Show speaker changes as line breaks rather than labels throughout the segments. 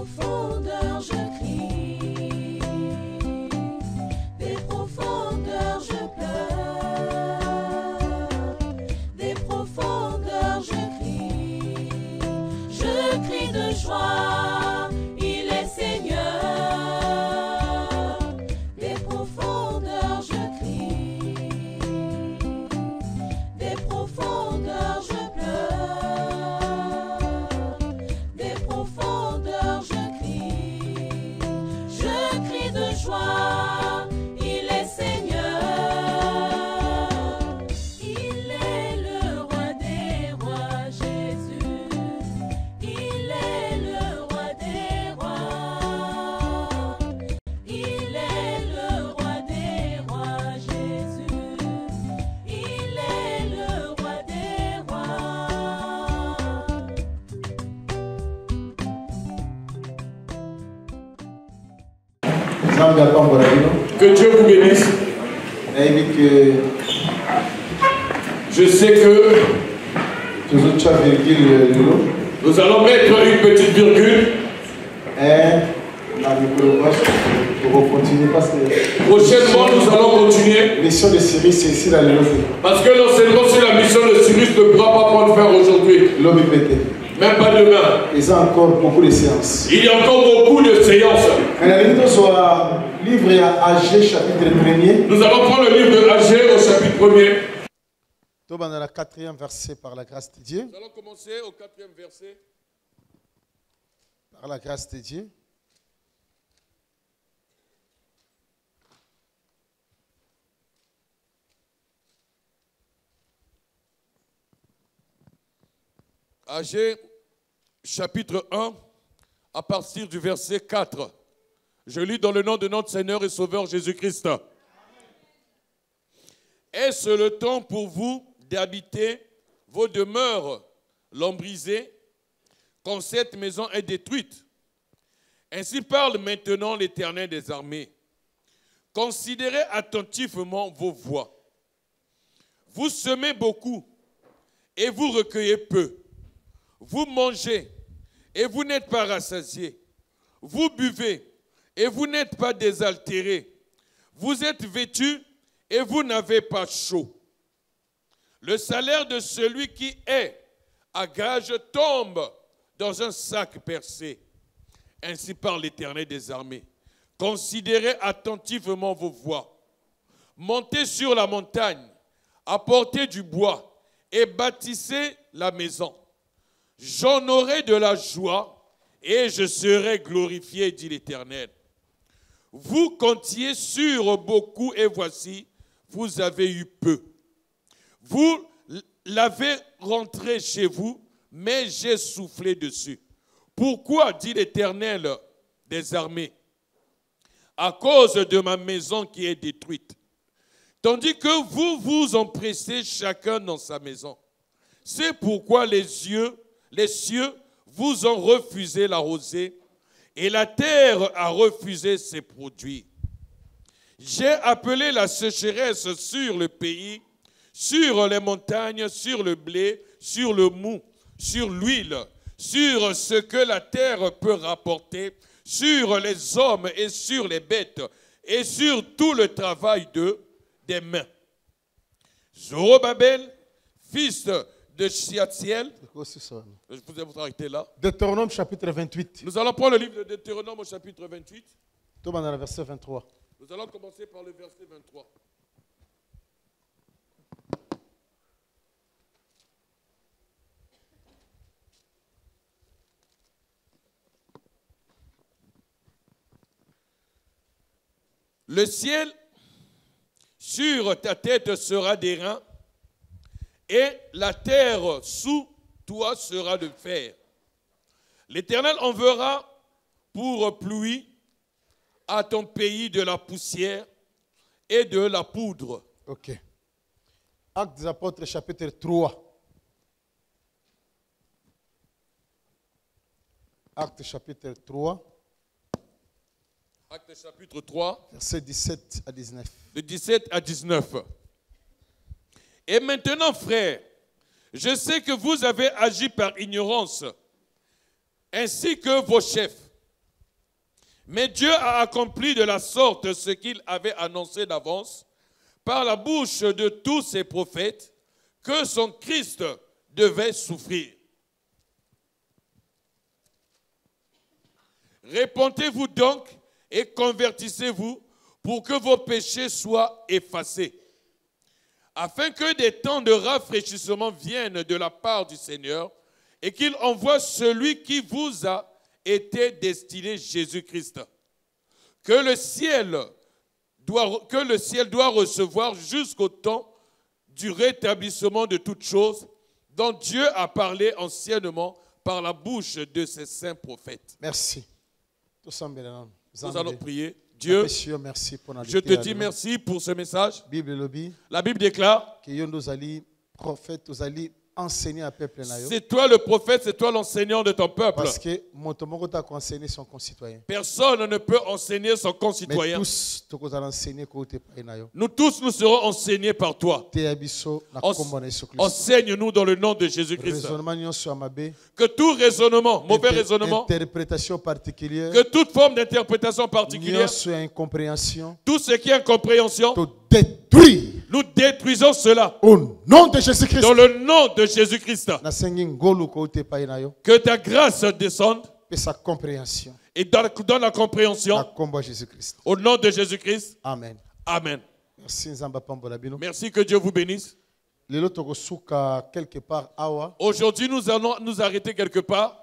profondeurs je crie, des profondeurs je pleure, des profondeurs je crie de joie, il est Seigneur, des profondeurs je crie, des profondeurs je pleure, des profondeurs je crie de joie, il est Seigneur, il est le roi des rois, Jésus, il est le roi des rois, il est le roi des rois, Jésus, il est le roi des rois.
Que Dieu vous bénisse. Je sais que nous allons mettre une petite virgule. Prochainement, nous allons continuer. Parce que l'enseignement sur la mission de Cyrus ne pourra pas prendre fin aujourd'hui. Même pas demain.
Il y a encore beaucoup de séances.
Il y a encore beaucoup de séances. Nous allons prendre le livre de Agé au chapitre 1er.
Nous allons le 4e verset par la grâce de Dieu.
Nous allons commencer au 4e verset.
Par la grâce de Dieu.
Agé, chapitre 1, à partir du verset 4. Je lis dans le nom de notre Seigneur et Sauveur Jésus-Christ. Est-ce le temps pour vous d'habiter vos demeures lambrisées quand cette maison est détruite? Ainsi parle maintenant l'Éternel des armées. Considérez attentivement vos voies. Vous semez beaucoup et vous recueillez peu. Vous mangez et vous n'êtes pas rassasiés. Vous buvez et vous n'êtes pas désaltérés. Vous êtes vêtus et vous n'avez pas chaud. Le salaire de celui qui est à gage tombe dans un sac percé. Ainsi parle l'Éternel des armées. Considérez attentivement vos voies. Montez sur la montagne, apportez du bois et bâtissez la maison. J'en aurai de la joie et je serai glorifié, dit l'Éternel. Vous comptiez sur beaucoup et voici, vous avez eu peu. Vous l'avez rentré chez vous, mais j'ai soufflé dessus. Pourquoi, dit l'Éternel des armées? À cause de ma maison qui est détruite. Tandis que vous vous empressez chacun dans sa maison. C'est pourquoi les cieux vous ont refusé la rosée et la terre a refusé ses produits. J'ai appelé la sécheresse sur le pays, sur les montagnes, sur le blé, sur le mou, sur l'huile, sur ce que la terre peut rapporter, sur les hommes et sur les bêtes, et sur tout le travail des mains. Zorobabel, fils de Shealtiel, je vous ai arrêté là.
Deutéronome chapitre 28.
Nous allons prendre le livre de Deutéronome au chapitre 28.
Tout dans le verset 23.
Nous allons commencer par le verset 23. Le ciel sur ta tête sera d'airain, et la terre sous toi sera de fer. L'Éternel enverra pour pluie à ton pays de la poussière et de la poudre.
Ok. Actes des apôtres chapitre 3. Actes chapitre 3.
Actes chapitre 3.
Versets 17 à 19.
De 17 à 19. Et maintenant, frères, je sais que vous avez agi par ignorance, ainsi que vos chefs. Mais Dieu a accompli de la sorte ce qu'il avait annoncé d'avance par la bouche de tous ses prophètes, que son Christ devait souffrir. Répentez-vous donc et convertissez-vous pour que vos péchés soient effacés, afin que des temps de rafraîchissement viennent de la part du Seigneur et qu'il envoie celui qui vous a été destiné, Jésus-Christ, que le ciel doit recevoir jusqu'au temps du rétablissement de toutes choses, dont Dieu a parlé anciennement par la bouche de ses saints prophètes.
Merci.
Nous allons prier. Dieu,
merci pour
je te dis merci pour ce message. La Bible déclare
que prophète, enseigner à peuple.
C'est toi le prophète, c'est toi l'enseignant de ton peuple.
Parce que enseigner son concitoyen.
Personne ne peut enseigner son concitoyen. Nous tous, nous serons enseignés par toi. Enseigne-nous dans le nom de Jésus-Christ. Que tout raisonnement, mauvais raisonnement,
interprétation particulière,
que toute forme d'interprétation particulière, tout ce qui est incompréhension, nous détruisons cela.
Au nom de Jésus-Christ.
Dans le nom de Jésus-Christ. Que ta grâce descende.
Et sa compréhension.
Et dans la compréhension. Au nom de Jésus-Christ.
Amen.
Amen.
Merci,
merci, que Dieu vous bénisse. Aujourd'hui, nous allons nous arrêter quelque part.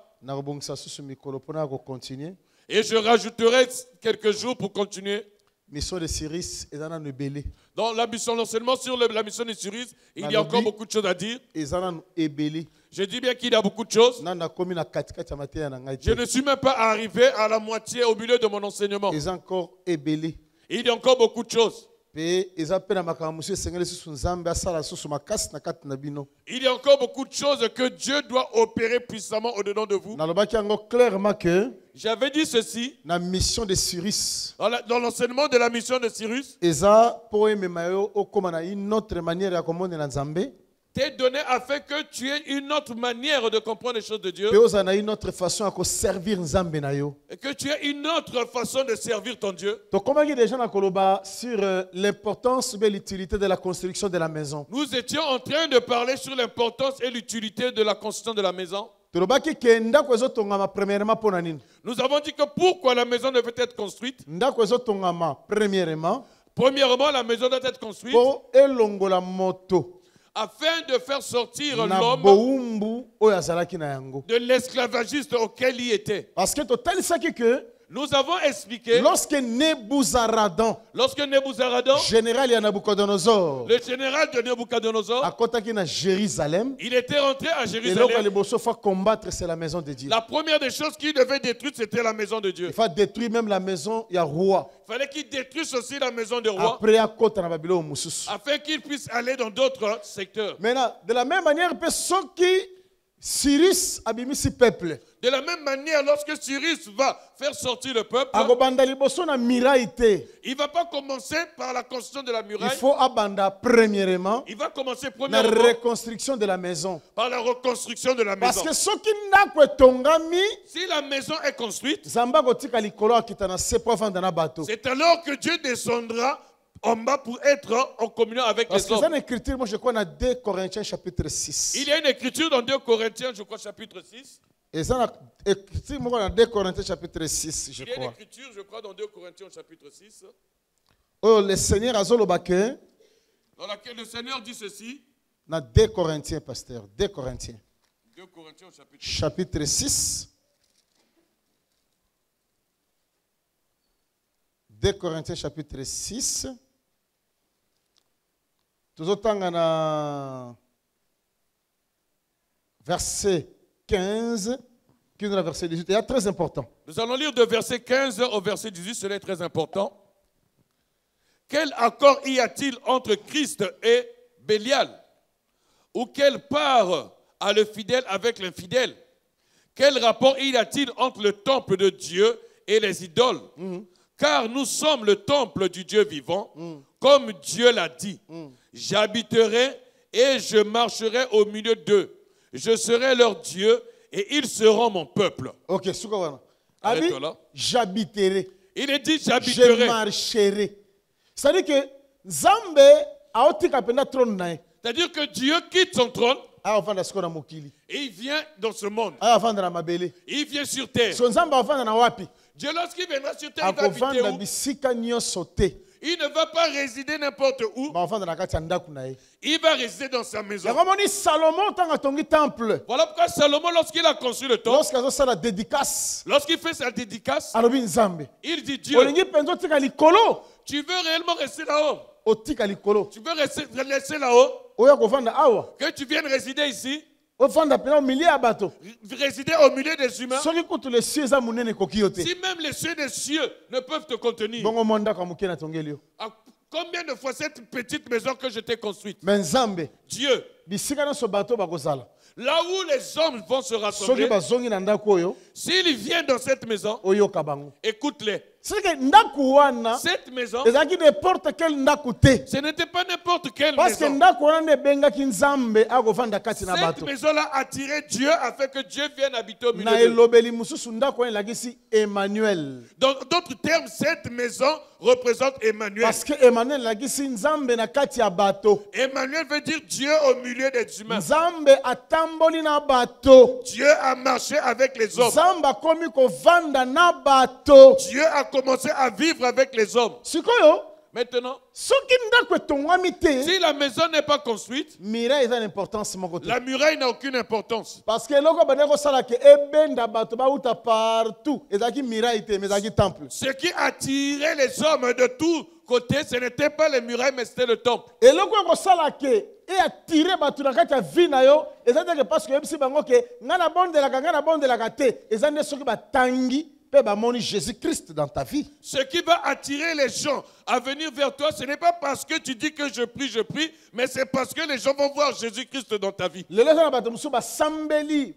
Et je rajouterai quelques jours pour continuer.
Mission de Cyrus est dans le belé.
Dans la mission, l'enseignement sur la mission de Cyrus, il y a encore beaucoup de choses à dire. Je dis bien qu'il y a beaucoup de choses. Je ne suis même pas arrivé à la moitié, au milieu de mon enseignement. Il y a encore beaucoup de choses. Il y a encore beaucoup de choses que Dieu doit opérer puissamment au-dedans de vous. J'avais dit ceci
dans mission de Cyrus.
Dans l'enseignement de la mission de Cyrus. T'es donné afin que tu aies une autre manière de comprendre les choses de Dieu. Et que tu aies une autre façon de servir ton Dieu.
Sur l'importance et l'utilité de la construction de la maison.
Nous étions en train de parler sur l'importance et l'utilité de la construction de la maison. Nous avons dit que pourquoi la maison devait être construite. Premièrement, la maison doit être construite afin de faire sortir l'homme de l'esclavagiste auquel il était.
Parce que
nous avons expliqué
lorsque Nebuzaradan, général de Nabucodonosor,
le général de Nabucodonosor, il était rentré à Jérusalem.
Combattre, c'est la maison de Dieu.
La première des choses qu'il devait détruire, c'était la maison de Dieu.
Il faut détruire même la maison du roi.
Il fallait qu'il détruise aussi la maison du roi. Afin qu'il puisse aller dans d'autres secteurs.
Maintenant, de la même manière, ceux qui Cyrus a mis ce peuple.
De la même manière, lorsque Cyrus va faire sortir le peuple, il ne va pas commencer par la construction de la muraille.
Il faut premièrement,
il va commencer
la reconstruction de la maison.
Par la reconstruction de la maison.
Parce que si
la maison est construite, c'est
alors
que Dieu descendra en bas pour être en communion avec les hommes.
Une écriture, moi je crois, dans 2 Corinthiens chapitre 6.
Il y a une écriture dans 2 Corinthiens, je crois, chapitre 6.
Et ça, dans 2 Corinthiens chapitre 6, je crois.
Il y a une écriture, je crois, dans 2 Corinthiens chapitre 6.
Oh, le Seigneur a dans laquelle
le Seigneur dit ceci.
Dans 2 Corinthiens, pasteur. 2 Corinthiens.
2 Corinthiens
chapitre 6. 2 Corinthiens chapitre 6. Tout autant dans verset 15, qui est dans verset 18. C'est très important.
Nous allons lire de verset 15 au verset 18, cela est très important. Quel accord y a-t-il entre Christ et Bélial? Ou quelle part a le fidèle avec l'infidèle? Quel rapport y a-t-il entre le temple de Dieu et les idoles? Car nous sommes le temple du Dieu vivant, comme Dieu l'a dit. J'habiterai et je marcherai au milieu d'eux. Je serai leur Dieu et ils seront mon peuple.
Ok, j'habiterai.
Il est dit,
je
j'habiterai.
marcherai. C'est-à-dire que Nzambe aotika penda trône na ye.
C'est-à-dire que Dieu quitte son trône
Avanda siko na mokili.
et il vient dans ce monde.
Avanda na mabele.
Il vient sur terre.
So Nzambe avanda na wapi?
Dieu, lorsqu'il viendra sur terre, il va habiter
Akovanda
où?
bisika nyonso te.
Il ne va pas résider n'importe où.
Ba avanda na kati ya ndako na ye.
Il va résider dans sa maison.
Yango moni Salomon tanga tongi temple.
Voilà pourquoi Salomon, lorsqu'il a construit le temple,
Lorsqu'azo sala dédicace,
lorsqu'il fait sa dédicace,
alobi Nzambe.
il dit, Dieu,
Olingi penzo tika likolo.
tu veux réellement rester là-haut?
Otika likolo.
Tu veux rester là-haut?
Oya kovanda awa.
Que tu viennes résider ici?
Ovanda pena au milieu ya bato.
Résider au milieu des humains?
Soki kutu les cieux za munene koki yo te.
Si même les cieux des cieux ne peuvent te contenir,
Bongo monda kwa muke na tongeli yo.
combien de fois cette petite maison que je t'ai construite?
Mais Nzambe,
Dieu,
bisika na so bato bakozala.
là où les hommes vont se
Soki
rassembler,
bazongi na ndako oyo,
s'ils viennent dans cette maison,
oyoka bango.
écoute-les.
C'est que ndako wana,
Cette maison,
ezaki n'importe quel ndako te.
ce n'était pas n'importe quelle
Parce que
maison.
ndako wana ne bengaki Nzambe akovanda kati na
Cette
bato.
maison-là attirait Dieu afin que Dieu vienne habiter au milieu
Na
d'eux.
elobeli mususu ndako wana elakisi Emmanuel.
Dans d'autres termes, cette maison représente Emmanuel.
Parce que Emmanuel elakisi Nzambe na kati ya bato.
Emmanuel veut dire Dieu au milieu des humains.
Nzambe atamboli na bato.
Dieu a marché avec les hommes.
Nzambe akomi kovanda na bato.
Dieu a commencé à vivre avec les hommes.
Sikoyo,
Maintenant,
soki ndako etongwami te,
si la maison n'est pas construite,
miraille eza l'importance moko te.
la muraille n'a aucune importance.
Parce que eloko bandeko kosala ke ebenda bato bauta partout. Ezalaki miraille te, mais ezalaki temple.
Ce qui attirait les hommes de tous côtés, ce n'était pas les murailles, mais c'était le temple.
Eloko ekosala ke e attirer bato na kati ya vie na yo, eza te ke parce que yebisi bango ke nga na bondelaka te, eza nde soki batangi pe bamoni Jésus-Christ dans ta vie.
Ce qui va attirer les gens à venir vers toi, ce n'est pas parce que tu dis que je prie, mais c'est parce que les gens vont voir Jésus-Christ dans ta vie.
Lelo eza na bato mosusu basambeli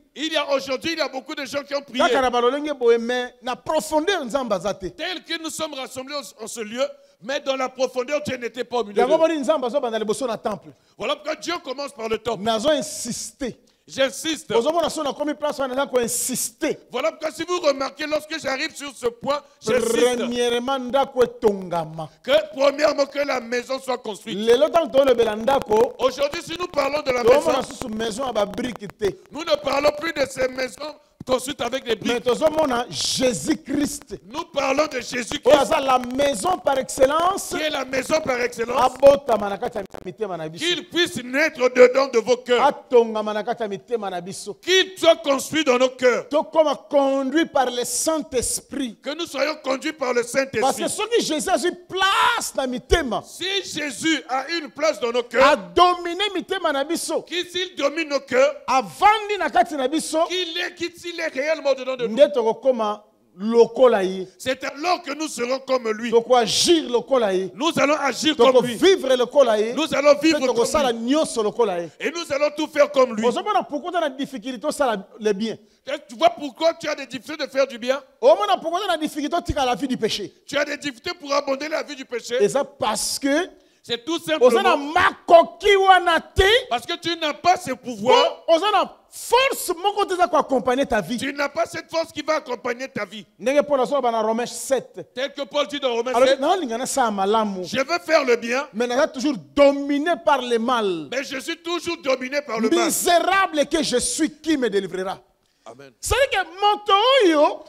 Aujourd'hui, il y a beaucoup de gens qui ont prié.
kaka na balolenge boye, mais na profondeur Nzambe aza te.
Tel que nous sommes rassemblés en ce lieu, mais dans la profondeur, Dieu n'était pas au milieu
Yango
d'eux.
moni Nzambe azobanda liboso na temple.
Voilà pourquoi Dieu commence par le temple.
Nazo insister.
J'insiste.
Ozomona so na komi place wana ko insister.
Voilà pourquoi si vous remarquez, lorsque j'arrive sur ce point, j'insiste
Premièrement ndako etongama.
que premièrement que la maison soit construite.
Lelo tango tolobela ndako,
Aujourd'hui, si nous parlons de la
tozomona
maison,
susu maison ya babrike te.
nous ne parlons plus de ces maisons construites avec des
Mais
briques.
tozomona Jésus-Christ.
Nous parlons de
Oyo
Jésus-Christ,
aza la maison par excellence.
qui est la maison par excellence,
Abotama na kati ya mitema na biso.
qu'il puisse naître dedans de vos cœurs,
Atongama na kati ya mitema na biso.
qu'il soit construit dans nos cœurs,
Tokoma conduit par le Saint-Esprit.
que nous soyons conduits par le
Parce que
Saint-Esprit.
soki Jésus a eu place na mitema,
Si Jésus a une place dans nos
a
cœurs,
dominé mitema na biso,
s'il domine nos cœurs,
avandi na kati na biso,
s'il est réellement dedans de nous,
nde tokokoma lokola ye.
c'est alors que nous serons comme lui.
Tokoagir lokola ye.
Nous allons agir comme lui.
Tokovivre lokola ye.
Nous allons
Mpe
vivre comme
tokosala
lui.
nyonso lokola ye.
Et nous allons tout faire comme lui.
Ozomona pourquoi na difficulté osala le bien.
Tu vois pourquoi tu as des difficultés de faire du bien?
Omona pourquoi na difficulté otika la vie du péché.
Tu as des difficultés pour abandonner la vie du péché?
Et ça parce que
C'est tout
ozana
simplement
makoki wana te.
parce que tu n'as pas ce pouvoir.
Ozana force moko te za ko accompagner ta vie.
Tu n'as pas cette force qui va accompagner ta vie.
Ndenge Paul azoba bana Romains 7.
Tel que Paul dit dans Romains
Alors
7,
nalingana sa malamu.
je veux faire le bien,
Mais naza toujours dominé par le mal.
mais je suis toujours dominé par le mal.
Misérable que je suis, qui me délivrera?
Amen.
C'est-à-dire que moto oyo,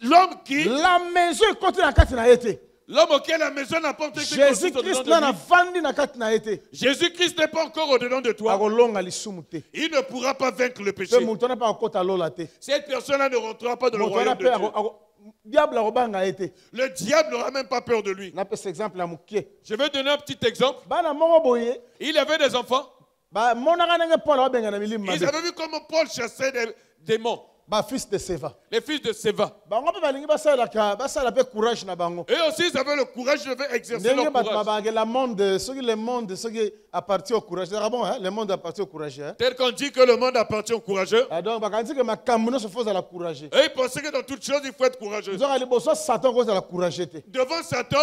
L'homme qui,
la maison est contre la kati na yete.
l'homme auquel la maison n'a pas été construite
Jésus-Christ
au-dedans
na
de lui.
vandi na kati na yete.
Jésus-Christ n'est pas encore au-dedans de toi.
Akolonga lisumu te.
Il ne pourra pas vaincre le
Pe
péché.
mutu na pa akota lola te.
Cette personne-là ne rentrera pas dans le
Moto na
royaume
pe
de Dieu.
diable akobanga yete.
Le diable n'aura même pas peur de lui.
Na pe cet exemple ya mukie.
Je vais donner un petit exemple.
Bana moko boye,
Il y avait des enfants.
ba monaka ndenge Paul abenga na milimo
Ils
mabe.
avaient vu comment Paul chassait des démons.
Ba fils de Seva.
Les fils de Séva.
Bango pe balingi basala pe courage na bango.
Eux aussi, ils avaient le courage, ils devaient exercer
Ndenge
leur
bato
courage.
babanga le monde soki appartient au courage. C'est bon hein, le monde appartient au courage hein.
Tel qu'on dit que le monde appartient aux courageux.
Ah, donc bakanzi que makambo no se fose la courage.
Eux, ils pensaient que dans toutes choses, il faut être courageux.
Nzonga liboso Satan cause la courage te.
Devant Satan,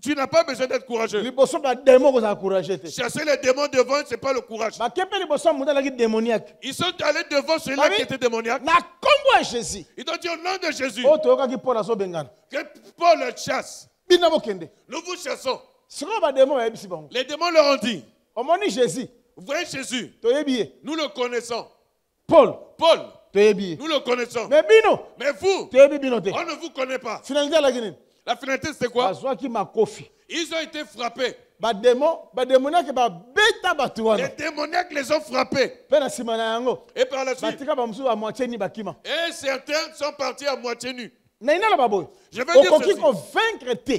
Tu n'as pas besoin d'être courageux.
liboso bademo kozala courageux te
Chasser les démons devant, ce n'est pas le courage.
bakepe liboso ya moto alaki démoniaque
Ils sont allés devant celui-là qui était démoniaque.
na kombo ya jésus
Ils ont dit au nom de Jésus
oyo toyokaki paul azobengana
que Paul le chasse.
bina bokende
Nous vous chassons.
sikoyo bademo bayebisi bango
Les démons leur ont dit,
omoni jésus
vous voyez Jésus,
toyebi ye
nous le connaissons.
paul
Paul,
toyebi ye
nous le connaissons.
mais bino
Mais vous,
toyebi bino te
on ne vous connaît pas.
finalité alaki nini
La finalité, c'est quoi?
bazwaki makofi
Ils ont été frappés.
bademoniake babeta bato
Les
wana
démoniaques les ont frappés.
mpe na nsima na yango
Et par la suite,
batika bamosusu bamoitié ni bakima
et certains sont partis à moitié nus.
na inaloba boye
Je vais dire
okoki
ceci.
kovaincre te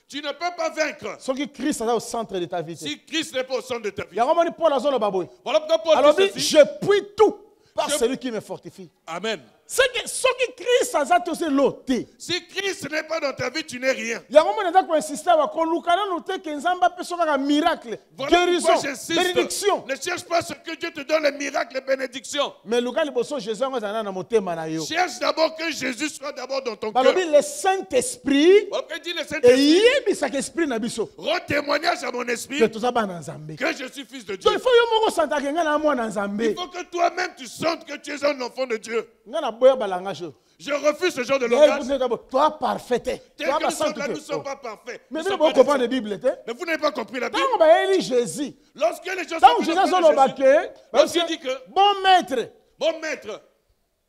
Tu ne peux pas vaincre
soki christ aza au centre de ta vie te
si Christ n'est pas au centre de ta vie.
yango moni paul azoloba boye
Voilà pourquoi Paul
alobi
dit ceci.
je puis tout par
Je-
celui qui me fortifie
Amen.
soki christ aza te osi lo te
Si Christ n'est pas dans ta vie, tu n'es rien.
yango moni aza koinsiste awa koluka nanu te ke nzambe apeso kaka miracle
Voilà
guérison
pourquoi j'insiste.
bénédiction
Ne cherche pas ce que Dieu te donne, les miracles, les bénédictions.
mais luka liboso jésus yango azala na motema na yo
Cherche d'abord que Jésus soit d'abord dans ton cœur.
balobi le saint-esprit
Voilà pourquoi il dit le Saint-Esprit.
eyebisaka esprit na biso
Rends témoignage à mon
ke
esprit
toza bana nzambe
que je suis fils de
so
Dieu.
il faut yo moko osantaka ngai na mwana nzambe
Il faut que toi-même tu sentes que tu es un enfant de Dieu.
ngai na boya balangage oyo
Je refuse ce genre de langage.
toi parfait te
Tel
toi
que nous sommes
basantu
là, nous ne
te
sommes pas parfaits.
mais
Nous
bino
sommes pas
bokopana
des-
bible te
Mais vous n'avez pas compris la Bible.
ntango bayeli jésus
Lorsque les gens
ntango
sont
jésus
venus auprès
azoloba
de Jésus,
ke
lorsqu'il dit que,
bon maître
bon maître,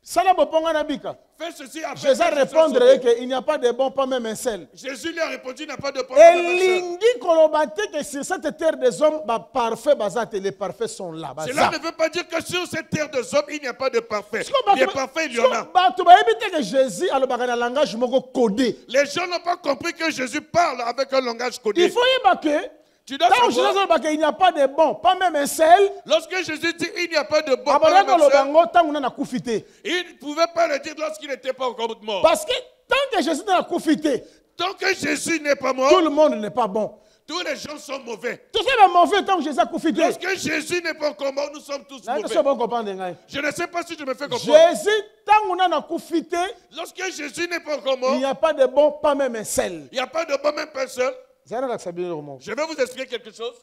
sala boponga na bika
fais ceci après.
jésus
que je sois
répondre
sauvé.
que il n'y a pas de bon pas même un seul
Jésus lui a répondu, il n'a pas de problème.
elingi koloba te ke sur cette terre des hommes baparfait baza te les parfaits sont là
Cela
baza
ne veut pas dire que sur cette terre des hommes, il n'y a pas de parfait.
Siko
Les
bato-
parfaits, il y en a.
siko bato bayebi te ke jésus alobaka na langage moko codé
Les gens n'ont pas compris que Jésus parle avec un langage
il
codé.
faut yeba ke
Tu dois
ntango jésus
savoir,
azoloba ke il n'y a pas de bon pas même un seul
lorsque Jésus dit il n'y a pas de bon
abandaki
parole,
koloba yango ntango na nakufi te
il ne pouvait pas le dire lorsqu'il n'était pas encore mort.
parce que tant que jésus na nakufi te
Tant que Jésus n'est pas
tout
mort,
le monde n'est pas bon
tous les gens sont mauvais.
toza bamauvais ntango jésus akufi te
Lorsque Jésus n'est pas encore mort, nous sommes tous
nayebi
mauvais.
so bokomprendre ngai
Je ne sais pas si je me fais comprendre.
jésus ntango na nakufi te
Lorsque Jésus n'est pas encore
il
mort,
n'y a pas de bon pas même un seul
il n'y a pas de bon même personne.
zala nakisa bino eloko moko
Je vais vous expliquer quelque chose.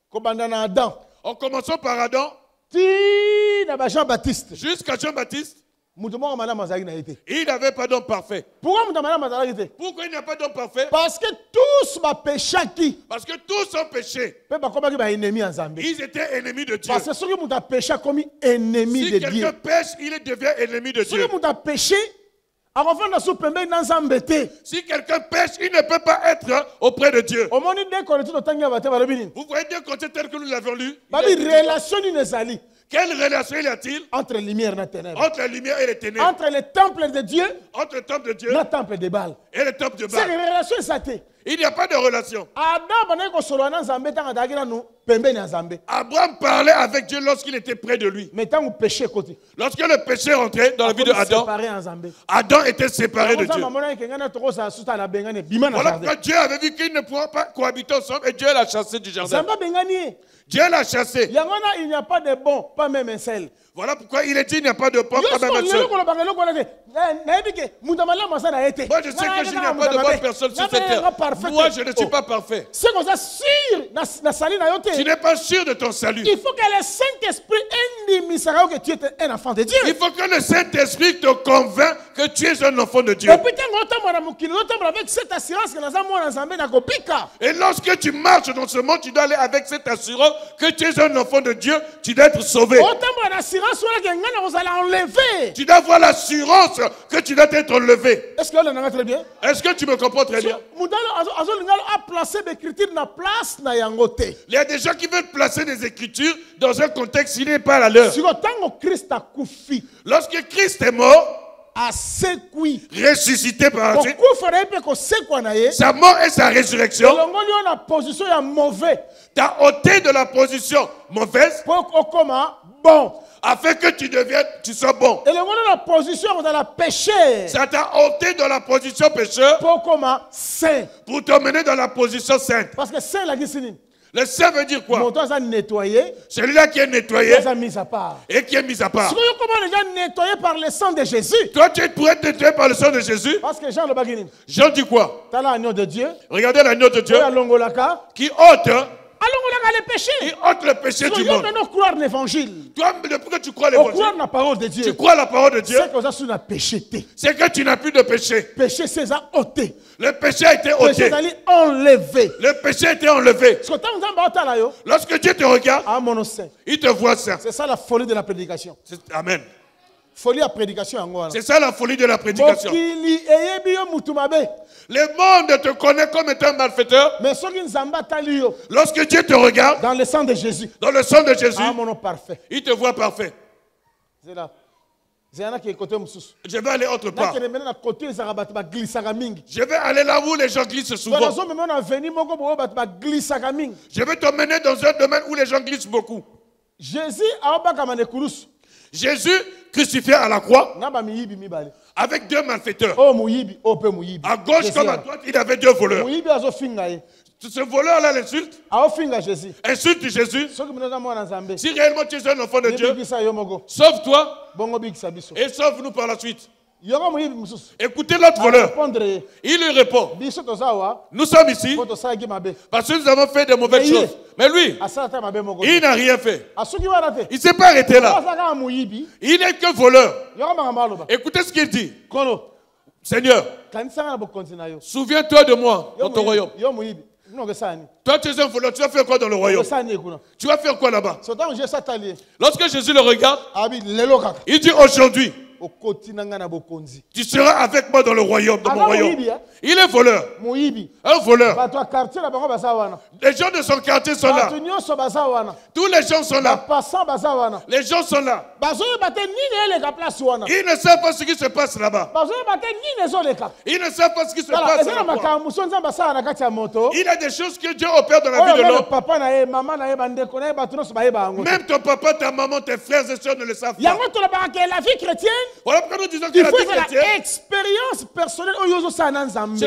kobanda na adam
En commençant par Adam
ti na bajean baptiste
jusqu'à Jean-Baptiste,
moto moko malamu azalaki na ye te
il n'avait pas d'homme parfait.
pourquoi moto malamu azalaki te
Pourquoi il n'y a pas d'homme parfait?
parce que tous bapeshaki
Parce que tous ont péché.
mpe bakomaki baennemi ya nzambe
Ils étaient ennemis de Dieu.
parce que soki moto apeshe akomi ennemi
Si
de
quelqu'un
dieu
pêche, il devient ennemi de Dieu.
soki moto apeshe akofanda so pembeni na nzambe te
Si quelqu'un pêche, il ne peut pas être auprès de Dieu.
omoni nde koleti totangi aba te balobi nini
Vous voyez bien côté tel que nous l'avons lu.
babi relation nini ezali
Quelle relation y a-t-il
entre lumière na ténèbre
entre la lumière et les ténèbres?
entre le temple de dieu
Entre le temple de Dieu
na temple de bal
et le temple de
c'est
Baal.
relation eza te
Il n'y a pas de relation.
adam bandaki kosolola na nzambe ntango azalaki nanu pembeni ya nzambe
Abraham parlait avec Dieu lorsqu'il était près de lui.
mais ntango péché ekoti
Lorsque le péché rentrait dans la vie de Adam,
séparé ya nzambe
Adam était séparé de Dieu.
nzambe amonaki ke ngai na tokozala suta na bengani bima na
Voilà
jardin
pourquoi Dieu avait vu qu'ils ne pourront pas cohabiter ensemble et Dieu l'a chassé du jardin.
nzambe abengani ye
Dieu l'a chassé.
yango wana il n'y a pas de bon pas même un seul
Voilà pourquoi il est dit il n'y a pas de pompe, pas même un seul.
lelo kolobaka eloko wana te nayebi ke moto malamu aza na ye te
Moi, je sais que il n'y a pas de bonne personne sur cette terre. Moi, je ne suis pas parfait.
c'est koza sur na sali na yo te
Tu n'es pas sûr de ton salut.
il faut que le Saint-Esprit endimisaka yo que tu es un enfant de Dieu
Il faut que le Saint-Esprit te convainc que tu es un enfant de Dieu.
epuis ntango otambola na mokili otambola avec cette assurance que naza mwana nzambe nakobika
Et lorsque tu marches dans ce monde, tu dois aller avec cette assurance que tu es un enfant de Dieu, tu dois être sauvé.
otambola na assurance wana ke ngai nakozala enlevé
Tu dois avoir l'assurance que tu dois être enlevé.
est-ce que olandanga très bien
Est-ce que tu me comprends très bien?
mudalo azolinga aplace becriture na place na yango te
Il y a des gens qui veulent placer des écritures dans un contexte qui n'est pas la leur.
siko ntango krist akufi
Lorsque Christ est mort,
asekwi
ressuscité par la suite,
kokufa na ye mpe kosekwa na ye
sa mort et sa résurrection
elongoli yo na position ya mauvais
t'a ôté de la position mauvaise
mpo okoma bon
afin que tu sois bon.
elongoli yo na position ya kozala péché
Ça t'a ôté de la position pécheur
mpo okoma saint
pour t'emmener dans la position sainte.
parce que saint elakisi nini
Le saint veut dire quoi?
Moto aza nettoyé,
Celui-là qui est nettoyé
aza mis à part.
et qui est mis à part.
Si vous comment les gens nettoyés par le sang de Jésus?
Toi, tu pourrais être nettoyé par le sang de Jésus.
Parce que Jean le Bagini,
Jean dit quoi?
t'as l'agneau de Dieu,
Regardez l'agneau de Dieu
tu as l'ongolaka,
qui ôte,
allongolaka les péchés.
il ôte le péché
Si
du
vous
monde.
maintenant croire l'évangile,
Toi, depuis que tu crois
au croire
l'évangile,
la parole de
tu
Dieu,
crois la parole de Dieu,
c'est que ça sur la péché.
c'est que tu n'as plus de péché.
Péché, c'est ça ôté.
Le péché a été
Péché,
ôté.
c'est enlevé.
Le péché a été enlevé.
Parce que tant que vous avez là, yo,
Lorsque Dieu te regarde,
ah, mon saint.
il te voit ça.
C'est ça la folie de la prédication.
Amen.
Folie à prédication en Angola.
C'est ça la folie de la prédication.
Mokili eyebi yo mutu mabe.
Le monde te connaît comme étant un malfaiteur.
Mais soki nzamba tali yo,
Lorsque Dieu te regarde,
dans le sang de Jésus,
dans le sang de Jésus,
ah, mon nom parfait.
il te voit parfait.
C'est là. C'est un qui est côté mususu.
Je vais aller autre part.
Là, qui est maintenant à côté, les arabates, ba glissaka mingi.
Je vais aller là où les gens glissent
Dans
souvent.
la zone, maintenant, on a venu, moko bo ba glissaka mingi.
Je vais t'emmener dans un domaine où les gens glissent beaucoup.
Jésus a obaka mane kurus.
Jésus, crucifié à la croix,
Na ba miyibi mibale.
avec deux malfaiteurs.
Oh muyibi, oh pe muyibi.
À gauche
Jésus
comme à
a-
droite, il avait deux voleurs.
Muyibi azo finga ye.
Ce voleur-là l'insulte,
A finga Jésus.
insulte Jésus.
Soki mino za mwana nzambe.
Si réellement tu es un enfant de Dieu,
Bikisa yo moko.
sauve-toi
Bongo bikisa biso.
et sauve-nous par la suite.
Yoko muyibi mususu.
Écoutez l'autre
A
voleur.
répondre ye.
Il lui répond,
Biso tozawa.
nous sommes ici
Po tosalaki mabe.
parce que nous avons fait de mauvaises
Mais
choses. Mais lui,
Asala ta mabe moko.
il n'a rien fait.
Asuki wana te.
Il ne s'est pas arrêté là.
Ozaka muyibi.
Il n'est que voleur.
Yoko makambo aloba.
Écoutez ce qu'il dit.
Kono.
Seigneur,
Kanisa na bokonzi na yo.
souviens-toi de moi
Yo
dans ton royaume.
muyibi. Yo muyibi. Non que ça ni.
Toi, tu es un voleur. Tu vas faire quoi dans le royaume?
Ça ni kuna.
Tu vas faire quoi là-bas?
Sotan je satali.
Lorsque Jésus le regarde,
Abi lelo kaka.
il dit aujourd'hui,
Okoti nanga na bokonzi.
tu seras avec moi dans le royaume, dans mon
Aga
royaume.
muyibi, hein?
Il est voleur.
Muyibi.
Un voleur.
Bato a quartier la bango baza wana.
Les gens de son quartier sont là.
Bato nyonso baza wana.
Tous les gens sont là.
Passant baza wana.
Les gens sont là.
Bazo bate nini ele ka place wana.
Ils ne savent pas ce qui se passe là-bas.
Bazo bate nini zo leka.
Ils ne savent pas ce qui se
Voilà,
passe
ezana
là-bas.
makambo so nzamba sala na kati ya moto.
Il y a des choses que Dieu opère dans la vie
Oyo
de
meme
l'homme.
papa na ye, mama na ye, bandeko na ye, bato nyonso bayeba yango.
Même ton papa, ta maman, tes frères et sœurs ne le savent pas.
Yango tolobaka ke la vie chrétienne,
Voilà pourquoi nous disons que
il
la
faut
vie
faire
chrétienne,
l'expérience personnelle oyo ozosala na Nzambe.
c'est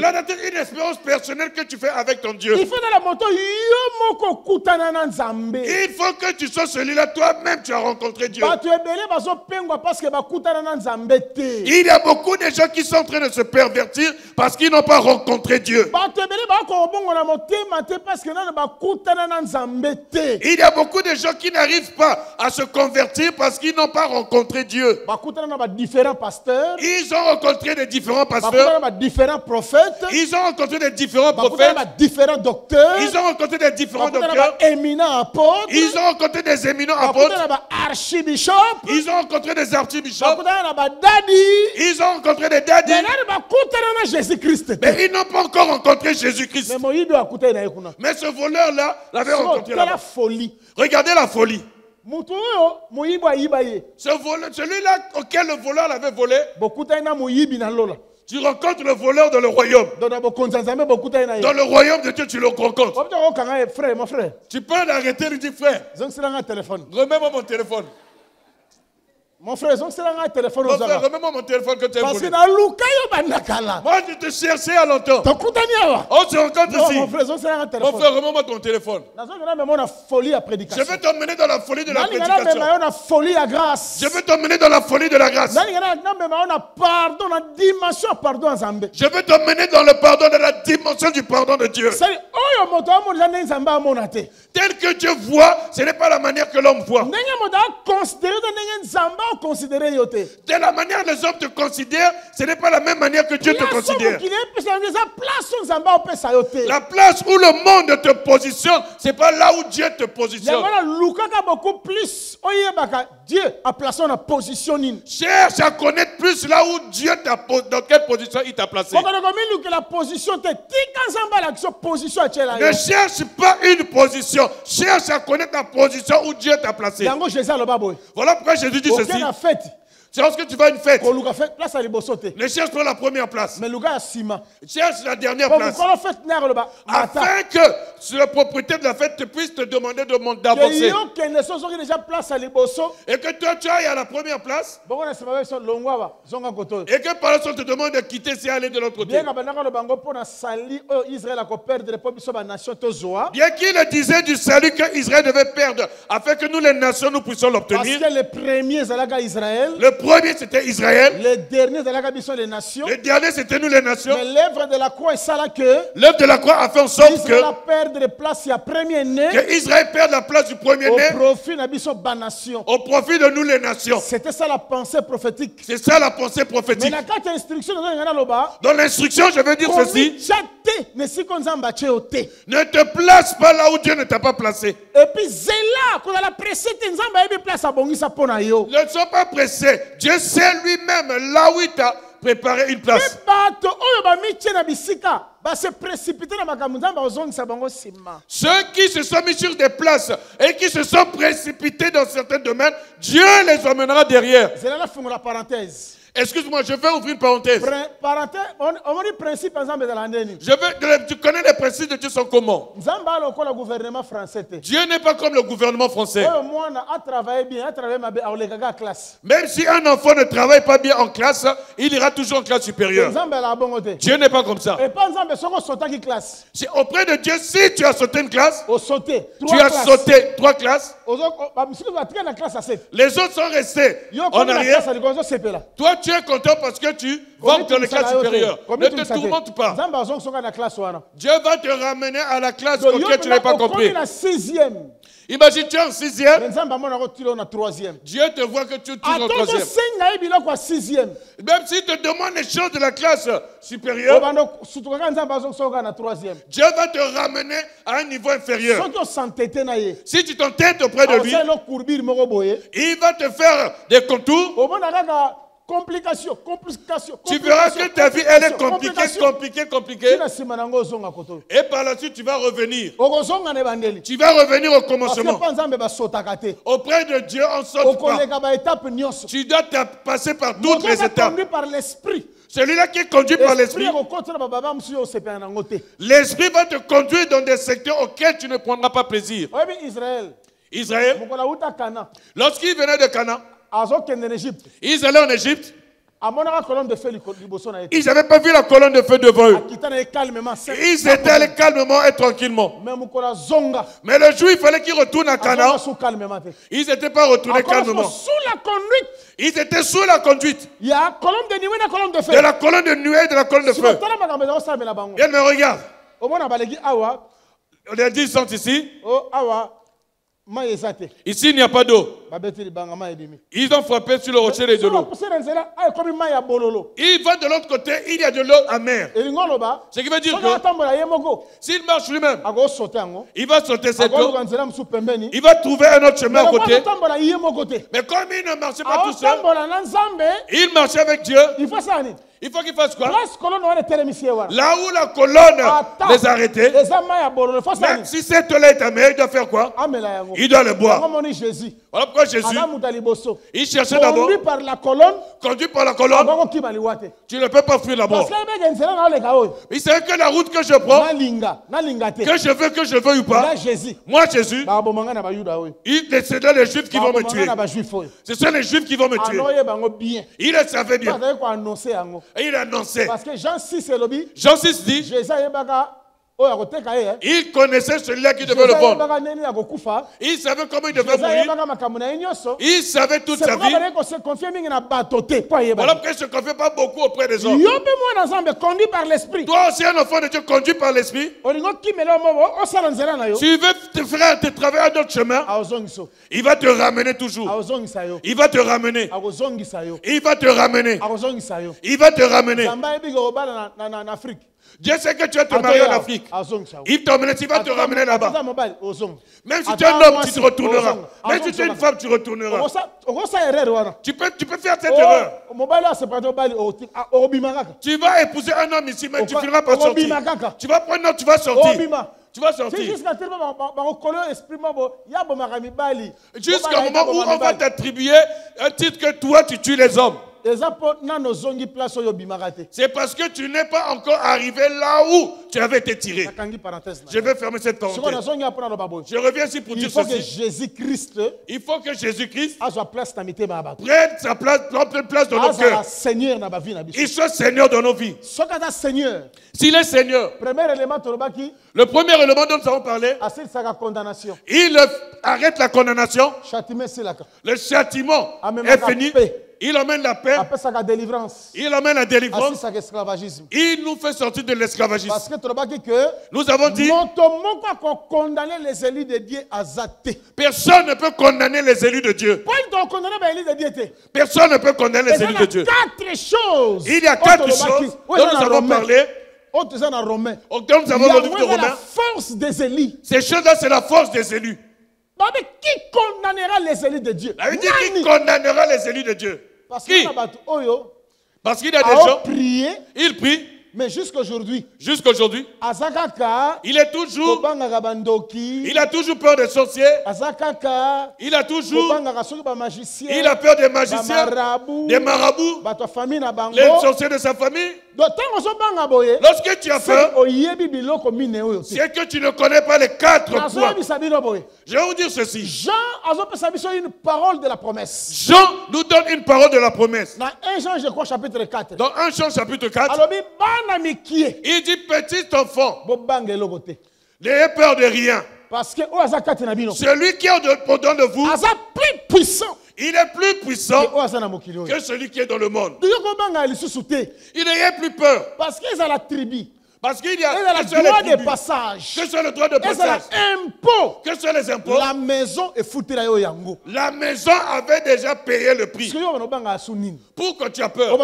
une expérience personnelle que tu fais avec ton Dieu.
Il faut dans la moto yo moko kutana na Nzambe.
Il faut que tu sois celui-là, toi-même, tu as rencontré Dieu.
Bato ebele bazopengwa parce que bakutana na Nzambe te.
Il y a beaucoup de gens qui sont en train de se pervertir parce qu'ils n'ont pas rencontré Dieu.
Bato ebele bakobongo na motema te parce que nana bakutana na Nzambe te.
Il y a beaucoup de gens qui n'arrivent pas à se convertir parce qu'ils n'ont pas rencontré Dieu.
Bakutana na ba différents pasteurs,
Ils ont rencontré des différents
bakutana
pasteurs.
na ba différents prophètes,
Ils ont rencontré des différents
bakutana na
prophètes.
ba différents docteurs,
Ils ont rencontré des différents
bakutana na
docteurs.
ba éminents apôtres,
Ils ont rencontré des éminents
bakutana
apôtres.
na ba archibishops,
Ils ont rencontré des archibishops.
bakutana na ba daddy.
Ils ont rencontré des daddies.
Mais nani bakutana na Jésus-Christ te.
Mais ils n'ont pas encore rencontré Jésus-Christ.
Mais moyibi akutana na ye kuna.
Mais ce voleur-là l'avait
So,
rencontré
quelle
là-bas.
folie.
Regardez la folie.
Mutu oyo moyibi ayiba ye.
Celui-là auquel le voleur l'avait volé,
Bokutana na moyibi na lola.
tu rencontres le voleur dans le royaume.
Donc na bokonzi Nzambe bokutana na ye.
Dans le royaume de Dieu, tu le rencontres.
Obita ko kanga ye frère, mon frère.
Tu peux l'arrêter et lui dire, frère,
Zongisela nga téléphone.
remets-moi mon téléphone.
Mon frère, zongisela nga téléphone
Mon frère,
ozaka.
remets-moi mon téléphone que tu as
Parce que
volé.
na luka yo bandakala.
Moi, je te cherchais à longtemps.
Tokutani awa.
On se rencontre
Non,
ici.
mon frère, zongisela nga
Mon
téléphone.
frère, remets-moi ton téléphone.
Nazongela mema na folie ya
Je
prédication.
vais t'emmener dans la folie de la
Nani ngana
prédication.
mema yo na folie ya grâce.
Je vais t'emmener dans la folie de la grâce.
Nani ngana mema yo na pardon, na dimension ya pardon ya Nzambe.
Je vais t'emmener dans le pardon, de la dimension du pardon de Dieu.
C'est oyo moto amonisa ndenge Nzambe amona te.
Tel que Dieu voit, ce n'est pas la manière que l'homme voit.
Ndenge moto aconsidere te ndenge Nzambe aconsidere yo te.
De la manière que les hommes te considèrent, ce n'est pas la même manière que Dieu te
Place
considère.
mokili epesa yo te, eza place oyo Nzambe apesa yo te.
La place où le monde te positionne, ce n'est pas là où Dieu te positionne.
Yango na lukaka beaucoup plus oyebaka Dieu a placé en position nini.
Cherche à connaître plus là où Dieu t'a posé, dans quelle position il t'a placé.
Okono komi la position te tika Nzambe ala kiso position atiela yo.
Ne cherche pas une position. Cherche à connaître la position où Dieu t'a placé.
Yango Jésus aloba boye.
Voilà pourquoi Jésus dit
Aucun
ceci.
a fait.
C'est lorsque tu vas à une fête.
koluka fait place à liboso te.
Ne cherche pas la première place.
Mais luga ya sima.
Cherche la dernière
Pour
place.
mukolo fête na loba mata.
Afin que sur le propriétaire de la fête te puisse te demander d'avancer.
Yo kende so soki déjà place à liboso.
Et que toi tu ailles à la première place.
Bongo na sima so longwa ba zonga koto.
Et que par la suite on te demande de quitter si aller de l'autre côté.
Bien kabandaka lo bango pona sali Israël a ko perdre po biso ba nation to zoa.
Bien qu'il disait du salut que Israël devait perdre, afin que nous les nations nous puissions
Parce
l'obtenir.
que les premiers zalaka Israël.
Le premier c'était Israël.
Les derniers zalaka biso les nations.
Le dernier c'était nous les nations.
Mais l'œuvre de la croix est ça là que
L'œuvre de la croix a fait en sorte
Israël a perdre place il y a premier né.
que Israël perde la place du premier
Au
né
profit na biso ba nation.
au profit de nous les nations.
C'était ça la pensée prophétique.
C'est ça la pensée
Mais
prophétique.
na kati instruction dans ngana loba.
Dans l'instruction, je veux dire ceci.
Chate ne si konzamba cheote.
Ne te place pas là où Dieu ne t'a pas placé.
Et puis zela ko la pressé te nzamba yebi place abongisa pona yo.
Ne sois pas pressé. Dieu sait lui-même là où il t'a préparé une place.
Bato oyo ba miche na bisika ba se précipiter na makambo nzamba ozongisa bango sima.
Ceux qui se sont mis sur des places et qui se sont précipités dans certains domaines, Dieu les emmènera derrière.
Zela la fungo la parenthèse.
Excuse-moi, je vais ouvrir une parenthèse.
Parenthèse on dit principe nzamba de la ndeni.
Tu connais les principes de Dieu sont comment?
Nzamba lokola gouvernement français te.
Dieu n'est pas comme le gouvernement français.
Oyo mwana a travaillé bien, a travaillé mabe a olekaga classe.
Même si un enfant ne travaille pas bien en classe, il ira toujours en classe supérieure.
Nzamba la bongo te.
Dieu n'est pas comme ça.
Et pas nzamba soko sotaki classe.
C'est auprès de Dieu, si tu as sauté une classe,
Au sauté.
tu as sauté 3 classes,
Ba musiki ba tika na classe à 7.
les autres sont restés
Yo
en
comme la
arrière.
classe à ligonzo sepela.
Toi, tu es content parce que tu vas dans les classes supérieures. Ne te tourmente pas.
Nzamba azong soka na classe wana.
Dieu va te ramener à la classe
Donc yo
auquel tu n'as pas compris.
na 6e.
Imagine, tu es en 6e,
Mais nzamba mona ko tilo na 3e.
Dieu te voit que tu tournes en
Attends
3e.
senga ebilo kwa 6e.
Même s'il te demande les choses de la classe supérieure,
Obando sutuka nzamba azong soka na 3e.
Dieu va te ramener à un niveau inférieur.
Soki o s'entêter na ye.
Si tu t'entêtes auprès de lui,
C'est le courbir moko boye.
il va te faire des contours.
Obona kaka complication.
Tu verras que ta vie, elle est compliquée.
Tina sima nango ozonga koto.
Et par la suite, tu vas revenir.
Okozonga na ebandeli.
Tu vas revenir au
Parce que
commencement.
pa nzambe basotaka te.
Auprès de Dieu, on saute pas.
Okoleka ba étape nyonso.
Tu dois passer par toutes les étapes.
Conduit par l'esprit.
Celui-là qui est conduit par l'esprit, l'esprit va te conduire dans des secteurs auxquels tu ne prendras pas plaisir. Israël, lorsqu'il venait de Canaan, ils allaient en Égypte. Ils n'avaient pas vu la colonne de feu devant eux. Ils étaient allés calmement et tranquillement. Mais le jour, il fallait qu'ils retournent à Canaan. Ils n'étaient pas retournés calmement. Ils étaient sous la conduite
Il y a colonne de nuée et colonne de feu.
de la colonne de nuée et de la colonne de feu. Bien, mais regarde. Les 10 sont ici. Ici, il n'y a pas d'eau. Ils ont frappé sur le rocher et de l'eau. Il va de l'autre côté, il y a de l'eau amère. Ce qui veut dire que s'il marche lui-même, il va sauter cette eau. Il va trouver un autre chemin à côté. Mais comme il ne marchait pas tout seul, il marchait avec Dieu. Il faut qu'il fasse quoi? Là où la colonne les a arrêtés, même si cette eau-là est amère, il doit faire quoi? Il doit le boire. Voilà pourquoi Jésus, il cherchait d'abord, conduit par la colonne, tu ne peux pas fuir là-bas. Il savait que la route que je prends, que je veux ou pas, moi Jésus, c'est là les Juifs qui vont me tuer. Ce sont les Juifs qui vont me tuer. Il le savait bien. Et il annonçait.
Parce que Jean 6 est lobby.
Jean 6 dit, il connaissait celui-là qui devait le vendre. Il savait comment il devait mourir. Il savait toute sa vie. Voilà pourquoi il ne se confie pas beaucoup auprès des hommes. Toi aussi, un enfant de Dieu conduit par l'esprit. Tu veux te faire te travailler à d'autres chemins. Il va te ramener toujours. Il va te ramener. Il va te ramener. Il va te ramener. Dieu sait que tu vas te marier en Afrique. Il t'emmène, tu vas te ramener là-bas. Même si tu es un homme, tu te retourneras. Même si tu es une femme, tu retourneras. Tu peux faire cette erreur. Tu vas épouser un homme ici, mais tu finiras par sortir. Tu vas prendre un homme, tu vas sortir. Tu vas
C'est
sortir.
jusqu'à tel moment, esprit,
Jusqu'au moment où on va t'attribuer un titre que toi, tu tues les hommes. C'est parce que tu n'es pas encore arrivé là où tu avais été tiré. Je vais fermer cette parenthèse. Je reviens ici pour
Il
dire
faut que
ceci.
Jésus-Christ
Il faut que Jésus-Christ
a sa place dans notre
prenne sa place, pleine place dans nos cœurs.
Seigneur dans ma vie.
Il soit Seigneur dans nos vies.
Seigneur.
S'il est Seigneur,
Premier élément, Torobaki,
le premier élément dont nous avons parlé,
c'est sa condamnation.
il arrête la condamnation.
Châtiment, c'est la
Le châtiment
Amène
est
la
fini.
paix.
Il amène la paix.
Après sa délivrance.
Il amène la délivrance.
C'est esclavagisme.
Il nous fait sortir de l'esclavagisme.
Parce que Torobaki que
Nous avons dit,
condamner les élus de Dieu à Zate.
personne ne peut condamner les élus de Dieu. Personne ne peut condamner les élus de Dieu.
Quatre choses.
Il y a quatre choses dont nous avons parlé.
Dont nous avons
Nous avons le livre de
la
Romains.
force des élus.
Ces choses-là, c'est la force des élus.
Mais qui condamnera les élus de Dieu?
La Bible dit qui condamnera les élus de Dieu.
Parce
Qui? Parce qu'il y a des gens, ils prient
mais jusqu'aujourd'hui,
jusqu'aujourd'hui.
Azakaka,
Il est toujours, il a toujours peur des sorciers.
Azakaka,
Il a toujours,
magicien,
il a peur des magiciens, des marabouts, les sorciers de sa famille. Lorsque tu as peur, c'est que tu ne connais pas les quatre points. Je vais vous dire ceci.
Jean une parole de la promesse.
Jean nous donne une parole de la promesse.
Dans 1 Jean, je crois, chapitre 4.
Dans 1 Jean chapitre 4, il dit petit enfant, n'ayez peur de rien.
Parce que
Celui qui est au-dedans de vous,
plus puissant.
il est plus puissant que celui qui est dans le monde. Il n'ayez plus peur.
Parce qu'il y a la tribu.
Parce qu'il y a
le droit de passage.
que soit le droit de passage,
impôt.
que soit les impôts.
La maison est foutue là yango.
La maison avait déjà payé le prix. Pourquoi tu as peur?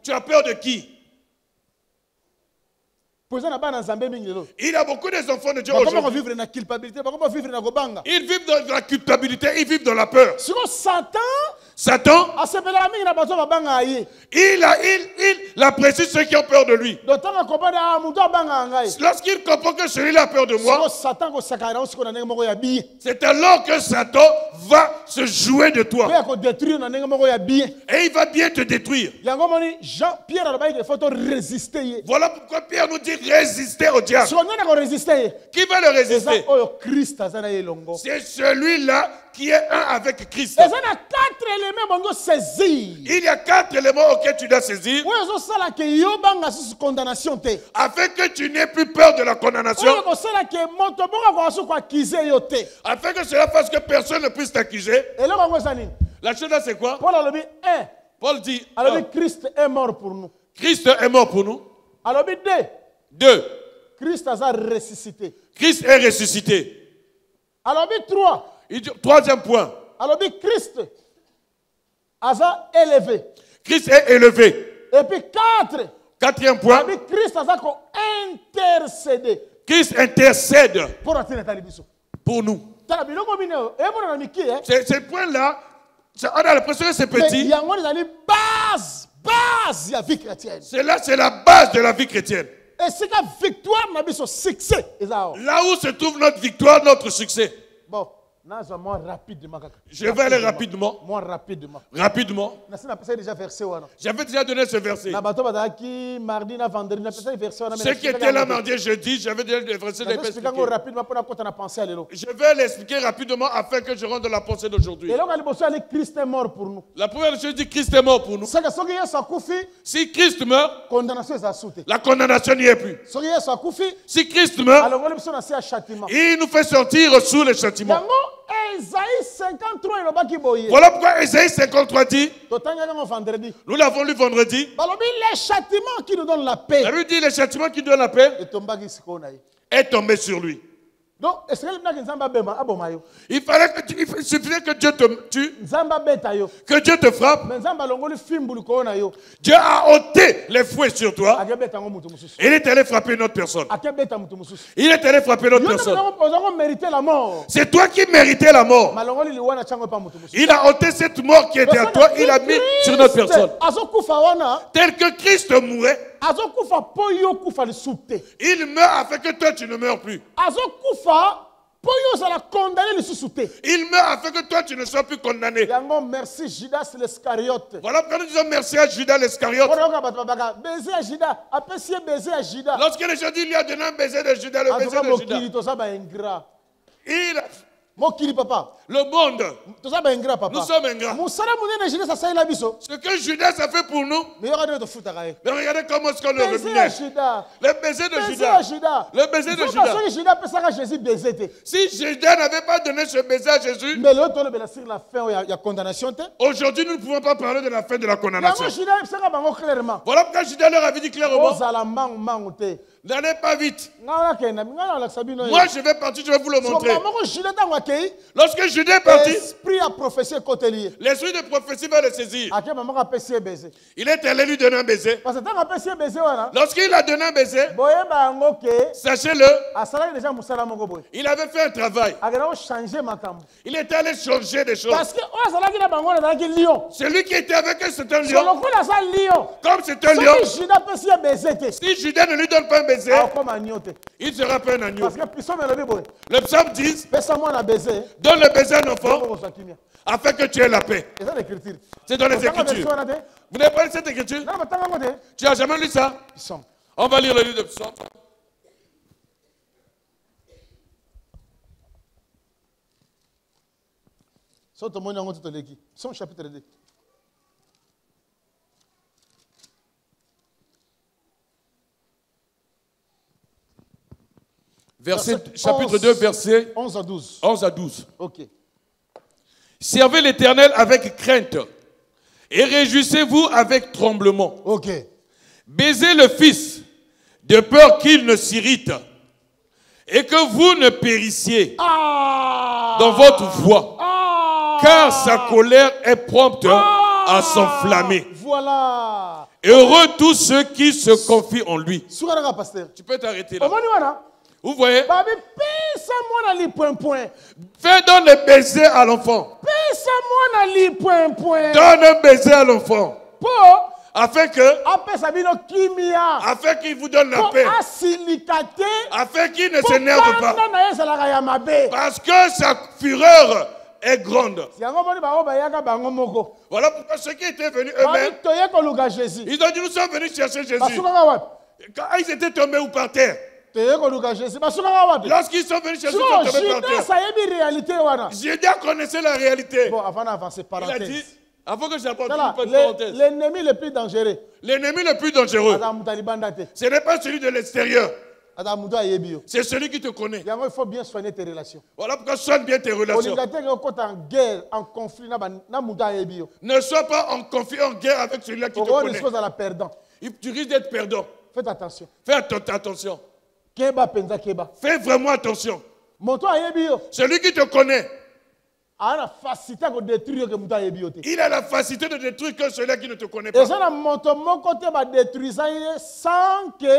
Tu as peur de qui? Il y a beaucoup des enfants de Dieu aujourd'hui. Ils vivent dans la culpabilité, ils vivent dans la peur. Satan, il apprécie ceux qui ont peur de lui. Lorsqu'il comprend que celui-là a peur de moi, c'est alors que Satan va se jouer de toi. Et il va bien te détruire. Voilà pourquoi Pierre nous dit résister au diable. Qui va le résister? C'est celui-là qui est un avec Christ. Il y a 4 éléments auxquels tu dois saisir afin que tu n'aies plus peur de la condamnation, afin que cela fasse que personne ne puisse t'accuser. La chose là, c'est quoi? Paul dit
Christ est mort pour nous.
Christ est mort pour nous. 2.
Christ a ressuscité.
Christ est ressuscité.
3.
Troisième point.
Christ a élevé.
Christ est élevé.
Et puis 4.
Quatrième point.
Christ a intercédé.
Christ intercède pour nous. Ces points-là, on a l'impression que c'est petit. Cela, c'est la base de la vie chrétienne.
Et c'est la victoire, succès.
Là où se trouve notre victoire, notre succès.
Bon,
je vais aller rapidement. Rapidement. J'avais déjà donné ce verset. Ceux qui étaient là mardi et jeudi, j'avais déjà le verset. Je vais l'expliquer rapidement afin que je rentre dans la pensée d'aujourd'hui. La première chose dit Christ est mort pour nous. Si Christ meurt, la condamnation n'y est plus. Si Christ meurt, il nous fait sortir sous le châtiment. Voilà pourquoi Ésaïe 53 dit, nous l'avons lu vendredi,
les châtiments qui nous donnent la paix.
La Bible dit le châtiment qui donne la paix est tombé sur lui.
Donc, il
suffisait que Dieu te tue, que Dieu te frappe. Dieu a ôté les fouets sur toi. Il est allé frapper une autre personne. Il est allé frapper une autre personne. C'est toi qui méritais la mort. Il a ôté cette mort qui était à toi, il a mis sur une autre personne. Tel que Christ mourait,
azokufa po yo kufa lisusu te.
Il meurt afin que toi tu ne meurs plus.
Azokufa po yo ozala condamné lisusu te.
Il meurt afin que toi tu ne sois plus condamné.
Yango merci Judas l'Iscariote.
Voilà pourquoi nous disons merci à Judas l'Iscariote.
Baiser à Judas, apprécier baiser à Judas.
Lorsque les gens disent il lui a donné un baiser de Judas, le baiser de Judas. Il a
Mokili papa.
le monde.
Toza ba ingrat papa.
Nous sommes ingrats.
Musala munene Judas asala biso.
Ce que Judas a fait pour nous,
Mais regardez de foot akaye.
mais regardez comment est-ce qu'on le
Baiser à
remet.
Judas.
Le baiser de
Baiser à
Judas.
Judas.
Le baiser de Judas.
Parce que Judas pesaka Jésus baiser te.
Si Judas n'avait pas donné ce baiser à Jésus,
Mais l'autre le sur la fin il y a condamnation te.
aujourd'hui nous ne pouvons pas parler de la fin de la condamnation.
Yango Judas pesaka bango clairement.
Voilà pourquoi Judas leur avait dit clairement,
Ozala mangu te.
n'allez pas vite.
Ngana kenda, ngana la sabino.
Moi je vais partir, je vais vous le montrer.
Maman Judas tango akei.
Lorsque Judas est parti,
Esprit a prophétie côté lié.
l'esprit de prophétie va le saisir.
Ake maman a pesé baiser.
Il est allé lui donner un baiser.
Parce que tango pesé baiser wana.
Lorsqu'il a donné un baiser,
Boyeba ngo ke
sachez-le,
asala déjà musala moko boy.
il avait fait un travail.
Akena changer makambo.
Il était allé changer des choses.
Parce que ozala ki na bango na ki lion.
Celui qui était avec eux, c'est un
Sur
lion.
le coup là ça lion.
Comme c'est un lion,
Si Judas pesé baiser te.
si Judas ne lui donne pas un baiser,
Comme agneau te.
il sera pas un agneau.
Parce que puissant melobi boy.
Le psaume 10,
Pesa moi na baiser.
donne le baiser à un enfant
Bongo zakimia.
afin que tu aies la paix.
Et ça l'écriture.
C'est dans les Écritures. Vous n'avez pas lu cette écriture?
Na batanga ngo te.
Tu n'as jamais lu ça?
Puissant.
On va lire le livre de psaume.
Soto moni ngo to leki. Son chapitre 2.
Chapitre 2, versets
11 à 12.
11 à 12.
OK.
Servez l'Éternel avec crainte et réjouissez-vous avec tremblement.
OK.
Baisez le Fils de peur qu'il ne s'irrite et que vous ne périssiez dans votre voie, car sa colère est prompte à s'enflammer.
Voilà.
Heureux tous ceux qui se confient en lui.
Soukara pasteur.
Tu peux t'arrêter là.
Omoni wana.
Vous voyez?
Babi pesa moi na li point.
Fais donne le baiser à l'enfant.
Pesa moi na li point.
Donne un baiser à l'enfant.
Po
Afin que,
apesa bino kimia.
afin qu'il vous donne la paix.
Asilikate.
Afin qu'il ne s'énerve pas.
Na yesalaka ya mabe.
Parce que sa fureur est grande.
Yango moni bango bayaka bango moko.
Voilà pourquoi ceux qui étaient venus
Babi
eux-mêmes,
toye ko luka Jésus.
ils ont dit nous sommes venus chercher Jésus.
Basukaka wapi?
Quand ils étaient tombés ou par terre.
Toye ko luka Jésus. Basukaka wapi?
Lorsqu'ils sont venus chercher, ils
So
sont tombés par
Judas
terre.
ayebi réalité wana.
Judas connaissait la réalité.
Bon, avant d'avancer,
Il a dit,
parenthèse.
avant que j'apporte
Voilà,
une parenthèse,
l'ennemi le plus dangereux.
l'ennemi le plus dangereux,
Adam Talibanda te.
ce n'est pas celui de l'extérieur,
Adam Mudo ayebi yo.
c'est celui qui te connaît.
Yango il faut bien soigner tes relations.
Voilà pourquoi soigne bien tes relations.
Olinga te ko en guerre, en conflit na Mudo ayebi yo.
Ne sois pas en conflit, en guerre avec celui-là qui te
Oko
connaît.
risque à la perdant.
Tu risques d'être perdant.
Faites attention.
Fais attention.
Keba penza keba.
Fais vraiment attention.
Moto ayebi yo.
Celui qui te connaît,
A la facilité à détruire que Mudo ayebi yo te.
il a la facilité de détruire que celui-là qui ne te connaît pas.
Et ça na moto moko te ba détruire ça sans que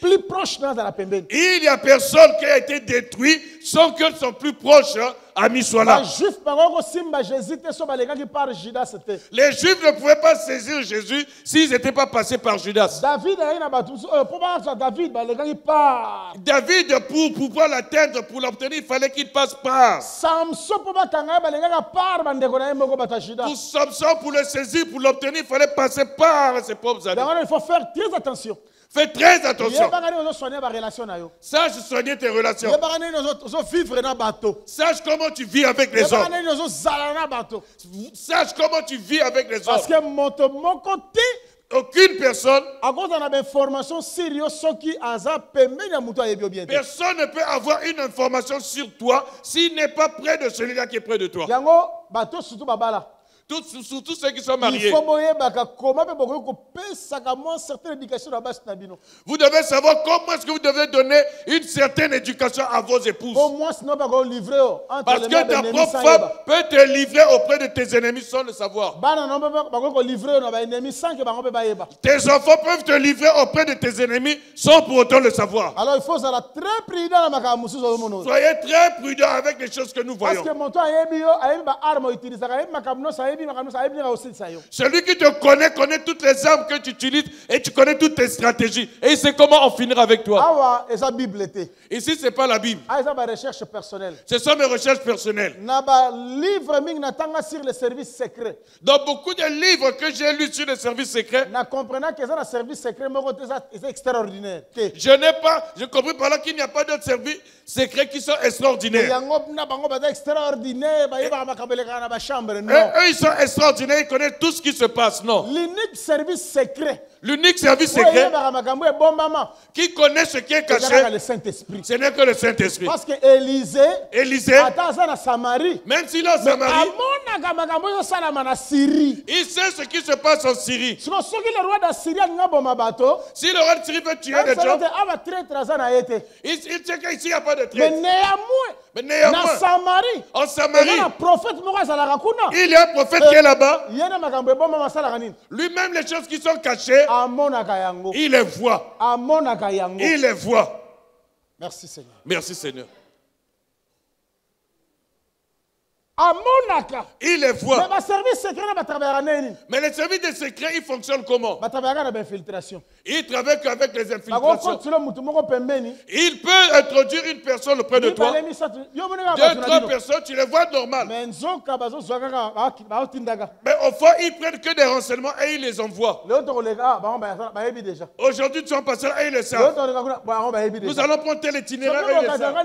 plus proche dans la pembeni.
Il y a personne qui a été détruit sans que son plus proche ami soit là.
Les Juifs bango simba Jésus te so balenga qui par Judas te.
Les Juifs ne pouvaient pas saisir Jésus s'ils n'étaient pas passés par Judas.
David a na batu pour pas David balenga qui par.
David, pour pouvoir l'atteindre, pour l'obtenir, il fallait qu'il passe par.
Samson pour pas kanga balenga ka par bandeko na moko bata Judas.
Pour Samson, pour le saisir, pour l'obtenir, il fallait passer par ses propres amis.
Donc il faut faire très attention.
Fais très attention.
Sache
soigner tes relations. Sache comment tu vis avec les autres. Sache comment tu vis avec les
parce
autres.
que mon côté
Aucune personne, personne ne peut avoir une information sur toi s'il n'est pas près de celui-là qui est près de toi. Surtout ceux qui sont mariés. Vous devez savoir comment est-ce que vous devez donner une certaine éducation à vos épouses. Parce que ta propre femme peut te livrer auprès de tes ennemis sans le savoir. Tes enfants peuvent te livrer auprès de tes ennemis sans pour autant le savoir.
Alors il faut être très prudent.
Soyez très prudents avec les choses que nous
Parce
voyons.
que mon temps a arme utilisée.
Celui qui te connaît toutes les armes que tu utilises et tu connais toutes tes stratégies. Et il sait comment en finir avec toi. Ici, ce n'est pas la Bible.
Recherche personnelle.
Ce sont mes recherches personnelles.
Livre sur les services secrets.
Dans beaucoup de livres que j'ai lus sur les services secrets, je comprends par là qu'il n'y a pas d'autres services secrets qui sont extraordinaires. Eux, ils sont extraordinaires, ils connaissent tout ce qui se passe. Non.
L'unique service secret
qui connaît ce qui est caché, ce n'est que le Saint-Esprit.
Parce que Élisée,
même s'il est en Samarie, il sait ce qui se passe en Syrie. Si le roi de Syrie veut tuer des gens, il sait qu'ici il n'y a pas de traite. Mais néanmoins, en Samarie, il y a un prophète qui est là-bas. Lui-même, les choses qui sont cachées, il les voit. Il les voit.
Merci Seigneur.
Merci Seigneur. Il les voit. Mais les services de secret, ils fonctionnent comment? Ils travaillent qu'avec les infiltrations. Il peut introduire une personne auprès de toi. 2-3 personnes, tu les vois normal. Mais au fond, ils prennent que des renseignements et ils les envoient. Aujourd'hui, tu es en passant et ils le savent. Nous allons prendre tel itinéraire et ils le savent.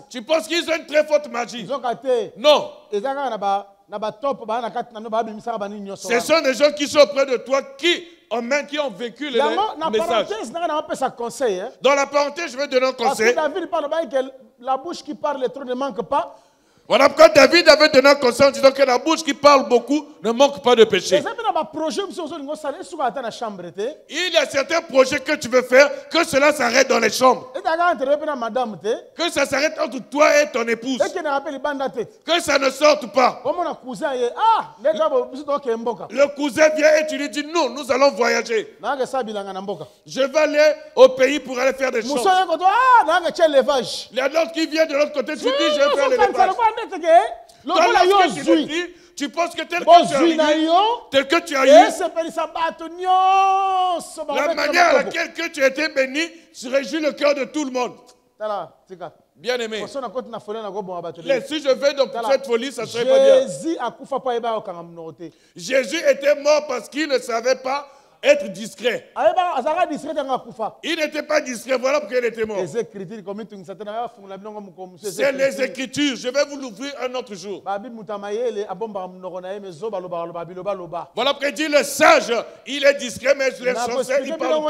Tu penses qu'ils ont une très forte magie? Non. Ce sont des gens qui sont auprès de toi qui ont vécu le message. Dans la parenthèse, je vais donner un conseil.
La bouche qui parle, le trou ne manque pas.
Voilà pourquoi David avait donné un conseil en disant que la bouche qui parle beaucoup ne manque pas de péché. Il y a certains projets que tu veux faire, que cela s'arrête dans les chambres. Que ça s'arrête entre toi et ton épouse. Que ça ne sorte pas. Le cousin vient et tu lui dis non, nous allons voyager. Je vais aller au pays pour aller faire des choses. Il y a d'autres qui viennent de l'autre côté, tu dis je vais faire l'élevage. Tu penses que tel que tu as eu, la manière à laquelle que tu as été béni se réjouit le cœur de tout le monde. Bien aimé. Si je vais dans cette folie, ça serait pas bien. Jésus était mort parce qu'il ne savait pas être discret. Il n'était pas discret, voilà pourquoi il était mort. C'est les Écritures, je vais vous l'ouvrir un autre jour. Voilà pourquoi il dit le sage, il est discret, mais les sorciers, il parle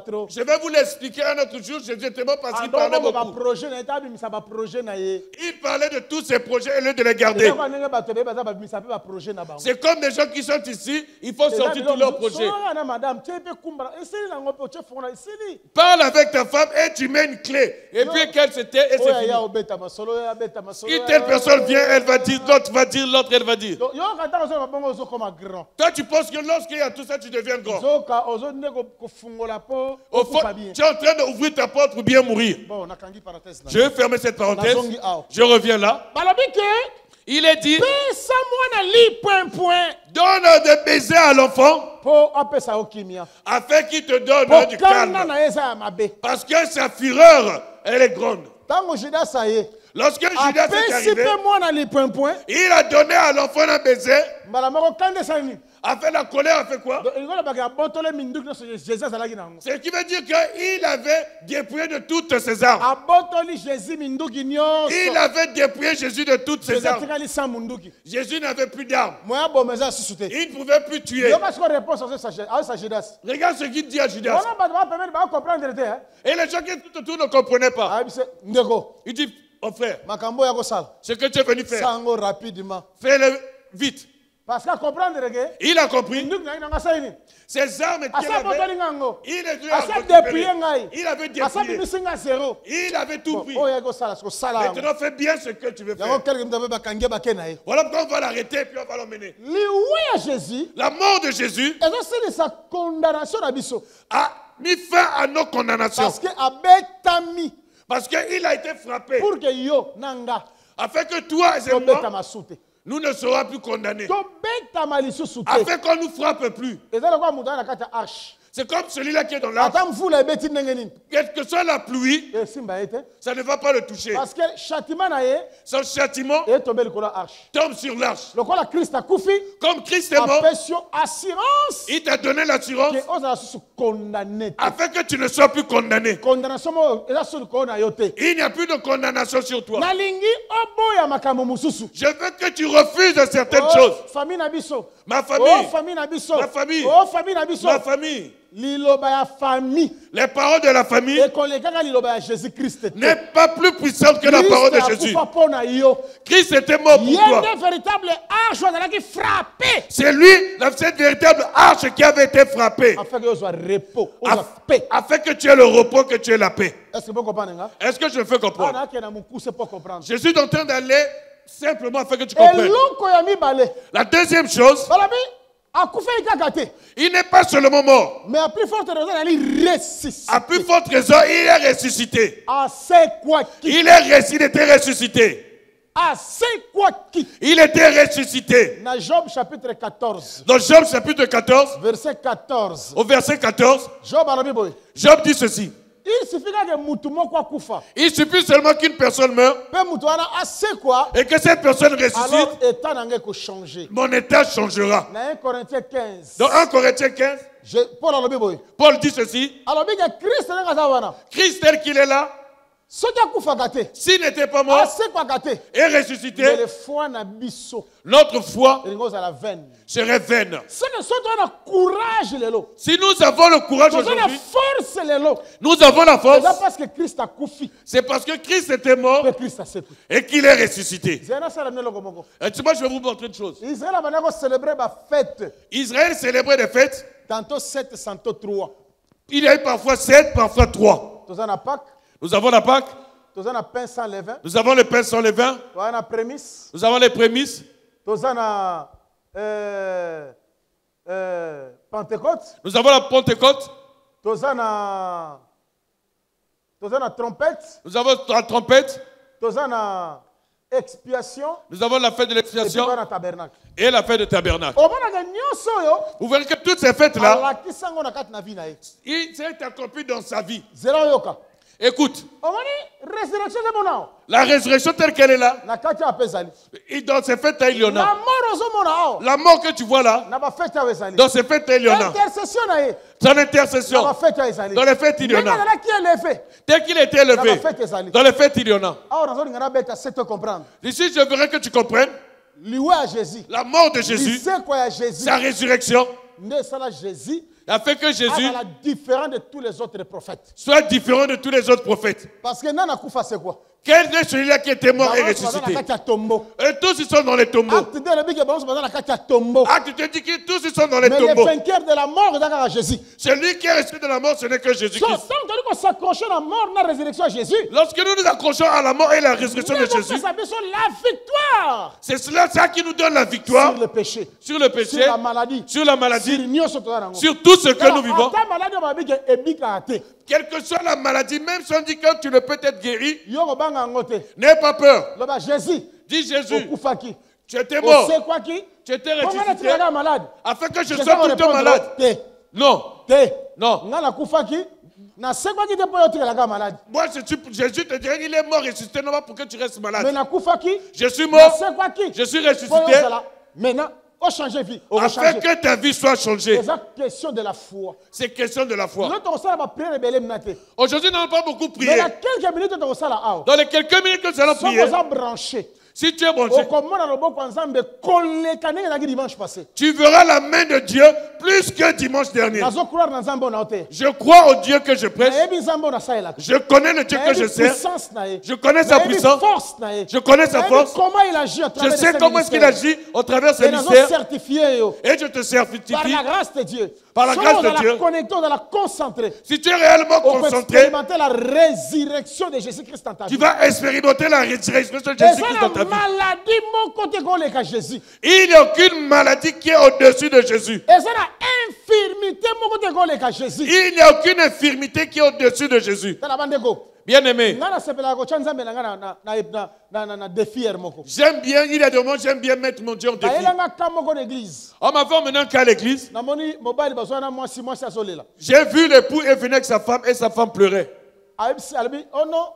trop. Je vais vous l'expliquer un autre jour, Jésus était mort parce qu'il parlait beaucoup. Il parlait de tous ses projets et lieu de les garder. C'est comme des gens qui sont ici, il faut sortir tous leurs projets. Parle avec ta femme et tu mets une clé. Et puis qu'elle se tait et c'est fini. Si telle personne vient, elle va dire, l'autre va dire, l'autre elle va dire. Toi tu penses que lorsqu'il y a tout ça, tu deviens grand. Au fond, tu es en train d'ouvrir ta porte pour bien mourir. Je vais fermer cette parenthèse. Je reviens là. Il est dit, donne des baisers à l'enfant afin qu'il te donne du calme. Parce que sa fureur, elle est grande. Lorsque Judas est arrivé, il a donné à l'enfant un baiser. A fait la colère, a fait quoi? Ce qui veut dire qu'il avait dépouillé de toutes ses armes. Il avait dépouillé Jésus de toutes ses armes. Jésus n'avait plus d'armes. Il ne pouvait plus tuer. Regarde ce qu'il dit à Judas. Et les gens qui étaient tout autour ne comprenaient pas. Il dit, oh frère, ce que tu es venu faire, fais-le vite.
Parce qu'il
il a compris. Ces armes qu'il avait, il avait dépouillé. Il avait tout pris. Maintenant, fais bien ce que tu veux faire. Voilà pourquoi on va l'arrêter et puis on va l'emmener. La mort de Jésus a mis fin à nos condamnations. Parce qu'il a été frappé. Afin que toi et moi, nous ne serons plus condamnés.
tobetama lisusu te
Afin qu'on ne nous frappe plus.
eza lokola moto aza na kati ya arche
C'est comme celui-là qui est dans l'arche.
ata mvula ebeti ndenge nini
Quelle que soit la pluie,
esimba ye te
ça ne va pas le toucher.
parce que châtiment na ye
Son châtiment
etombeli likolo ya arche
tombe sur l'arche.
lokola krist akufi
Comme Christ est mort,
apesi yo assurance
il t'a donné l'assurance
ke ozala susu condamné te
afin que tu ne sois plus condamné.
condamnation moko eza so likolo na yo te
Il n'y a plus de condamnation sur toi.
nalingi oboya makambo mosusu
Je veux que tu refuses certaines choses.
famille na biso
Ma famille,
famille na biso
Ma famille.
famille na biso
ma famille,
liloba ya famille
les paroles de la famille
ekolekaka liloba ya jésus christ te
n'est pas plus puissante que la parole de Jésus.
akufa mpo na yo
Christ était mort pour
ye
toi.
nde véritable arche oyo azalaki frappé
C'est lui, cette véritable arche qui avait été frappée.
afin que ozwa repos ozwa paix
Afin que tu aies le repos, que tu aies la paix.
est-ce que po comprendre nga
Est-ce que je me fais
awa
comprendre?
naake na mokuse po comprendre
Je suis en train d'aller simplement afin que tu comprennes.
eloko ya mibale
La deuxième chose,
balobi akufeli kaka te
il n'est pas seulement mort.
mais à plus forte raison azali ressuscité
À plus forte raison, il est ressuscité.
asekwaki
Il était ressuscité.
asekwaki
Il était ressuscité.
na Job chapitre 14
Dans Job chapitre 14,
verset 14
au verset 14,
Job alobi boye
Job dit ceci.
il suffit kaka mutu moko akufa
Il suffit seulement qu'une personne meure
mpe mutu wana asekwa
et que cette personne ressuscite,
alors état na ngai kochanger
mon état changera.
na 1 Corinthiens 15
Dans 1 Corinthiens 15,
Paul alobi boye
Paul dit ceci.
alobi ke Christ ndenge aza wana
Christ tel qu'il est là,
soki akufaka te
s'il n'était pas mort
asekwaka te
et
mais
ressuscité,
le foi na biso
notre foi
elingi ozala vaine
serait vaine.
soki so toza na courage lelo
Si nous avons le courage
toza na
aujourd'hui,
force lelo
nous avons la
eza
force,
parce que Christ akufi
c'est parce que Christ était mort
mpe Christ asekwi
et qu'il est ressuscité.
zela nasala mino eloko moko
Et tu vois, je vais vous montrer une chose.
israel abanda kocélébre bafete
Israël célébrait des fêtes.
tantôt 7 santo 3
Il y a eu parfois 7, parfois 3.
toza na Pâques
Nous avons la Pâque,
toza na pain sans levain
nous avons le pain sans levain,
toza na prémisse
nous avons les prémices,
toza na Pentecôte
nous avons la Pentecôte,
toza na trompette
nous avons la trompette,
toza na expiation
nous avons la fête de
et puis
l'expiation
toza na tabernacle
et la fête de tabernacle.
omonaka nyonso oyo
Vous verrez que toutes ces fêtes-là,
alakisa yango na kati na vie na ye
il s'est accompli dans sa vie.
zela oyoka
Écoute,
omoni résurrection ezomona awa
la résurrection telle qu'elle est là,
na kati awa mpe ezali
et dans ces fêtes-là, il y en
na
a.
mort ozomona awa
La mort que tu vois là,
na bafete awa ezali
dans ces fêtes-là, il y en a.
intercession na ye
Son
na
intercession,
bafete awa ezali
dans les fêtes, il y en
ndenge
a.
azalaki élevé
Dès qu'il était
na
élevé,
bafete ezali
dans les fêtes, il y en a.
awa nazolinga nabeta se te comprendre
Ici, je voudrais que tu comprennes
liwe ya jésus
la mort de Jésus,
lisekwa ya jésus
sa résurrection,
nde esala jésus
afin que Jésus
azala différent de tous les autres prophètes
soit différent de tous les autres prophètes.
parce que nani akufa c'est quoi
Quel est celui-là qui était mort et
bango nyonso baza na
ressuscité?
kati ya tombeau
Et tous ils sont dans les tombeaux.
acte 2 elobi ke bango nyonso baza na kati ya tombeau
Ah, tu te dis que tous ils sont dans les
mais le
tombeaux.
vainqueur de la mort eza kaka jésus
Celui qui est ressuscité de la mort, ce n'est que
so
Jésus-Christ.
ntango toli kosakroche na mort na résurrection ya jésus
Lorsque nous nous accrochons à la mort et la résurrection de Jésus,
ekopesa biso la victoire
c'est cela ça qui nous donne la victoire
sur le péché
sur le péché,
sur la maladie
sur la
sur
maladie,
nyonso toza nango
sur tout ce que nous vivons.
ata maladi oyo babi ke ebikaka te
Quelle que soit la maladie, même si on dit que tu ne peux être guéri,
yo kobanga yango te
n'aie pas peur.
loba jésus
Dis Jésus,
okufaki
tu étais mort,
osekwaki
tu étais
ongana
ressuscité,
tikaka malade
afin que je
Jésus
sois tout le temps
akorépondre,
malade.
te
Non,
te
non.
nga nakufaki nasekwaki te mpo yo otikelaka malade
Moi, Jésus te dirait qu'il est mort ressuscité, non pas pour que tu restes
mais
malade.
nakufaki
Je suis mort,
nasekwaki
je suis
mpo yo
ressuscité,
ozala maintenant ochange vie
afin
ochange
que ta vie soit changée.
eza question de la foi
C'est question de la foi.
yo tokosala bapriere ebele mina te
Aujourd'hui, nous n'allons pas beaucoup
mais
prier.
na quelques minutes tokosala awa
Dans les quelques minutes que nous allons
soki
prier,
oza branché
si tu es branché,
okomona loboko ya nzambe koleka ndenge ezalaki dimanche passé
tu verras la main de Dieu plus que dimanche dernier.
nazocroire na nzambe oyo na yo te
Je crois au Dieu que je prêche.
nayebi nzambe oyo nasalelaka
Je connais le Dieu que je
nayebi
sers.
puissance na ye
Je connais sa
nayebi
puissance.
force na ye
Je connais sa
nayebi
force.
comment il agit à
Je
travers
sais
ses
comment est-ce qu'il
ministères.
agit au travers ses
et nazo
mystères.
certifié yo
Et je te
par
certifie,
la grâce de Dieu
Par la
Soki
grâce de
ozala
Dieu.
connecté ozala concentré
si tu es réellement
on peut
concentré,
expérimenter la résurrection de Jésus-Christ dans ta
tu
vie
vas expérimenter la résurrection de
eza
Jésus-Christ dans ta
na
vie.
maladie moko te koleka Jésus
Il n'y a aucune maladie qui est au-dessus de Jésus.
eza na infirmité moko te koleka Jésus
Il n'y a aucune infirmité qui est au-dessus de Jésus.
tala bandeko
Bien-aimé,
nga nasepelaka kotya nzambe na nga na défi ere moko.
j'aime bien, il y a des moments, j'aime bien mettre mon Dieu en défi.
bayelanga ka moko na église.
On m'a fait maintenant qu'à l'église,
namoni mobali bazwa na mwasi azolela.
j'ai vu l'époux et venir avec sa femme et sa femme pleurait.
ayebisi alobi oh non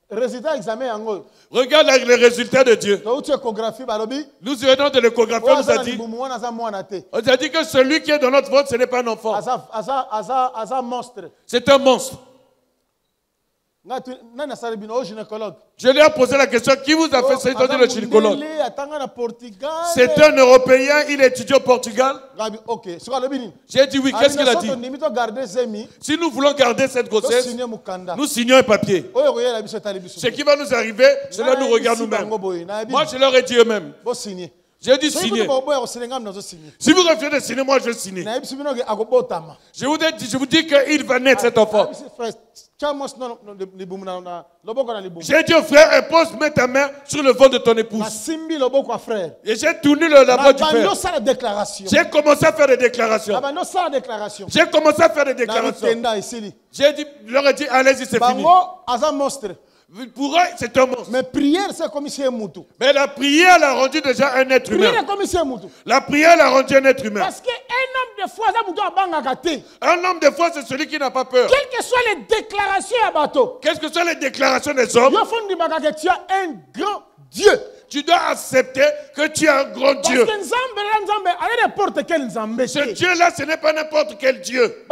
résultat examen yango.
Regarde les résultats de Dieu.
touti échographie balobi.
Nous venons de l'échographie, on nous a dit,
libumu wana aza mwana te.
on nous a dit que celui qui est dans notre ventre, ce n'est pas un enfant.
aza monstre.
C'est un monstre.
nani asali bino o gynécologue.
Je lui ai posé la question, qui vous a fait ça? Ils ont dit le gynécologue.
atanga na Portugal.
C'est un Européen, il étudie au Portugal.
ok soki alobi nini.
J'ai dit oui, qu'est-ce qu'il a dit?
ndimi to garder zemi.
Si nous voulons garder cette grossesse,
signer mukanda.
nous signons un papier.
oyo koyela biso etali biso.
Ce qui va nous arriver, cela nous regarde nous-mêmes. Moi, je leur ai dit eux-mêmes.
bo signer.
J'ai dit signer. Si vous refusez de signer, moi je vais signer. Je vous dis qu'il va naître cet enfant. J'ai dit au frère, impose, mets ta main sur le ventre de ton épouse. Et j'ai tourné la voix du frère. J'ai commencé à faire des déclarations. J'ai commencé à faire des déclarations. J'ai dit, leur ai dit, allez-y, c'est fini. Pour eux, c'est un monstre.
Mais prière, c'est comme si Moutou.
Mais la prière l'a rendu déjà un être humain. La prière l'a rendu un être humain.
Parce qu'un homme de foi,
un homme de foi, c'est celui qui n'a pas peur.
Quelles que soient les déclarations à bateau.
Quelles que soient les déclarations des hommes.
Tu as un grand Dieu.
Tu dois accepter que tu es un grand Dieu.
Parce que
ce Dieu-là, ce n'est pas n'importe quel Dieu.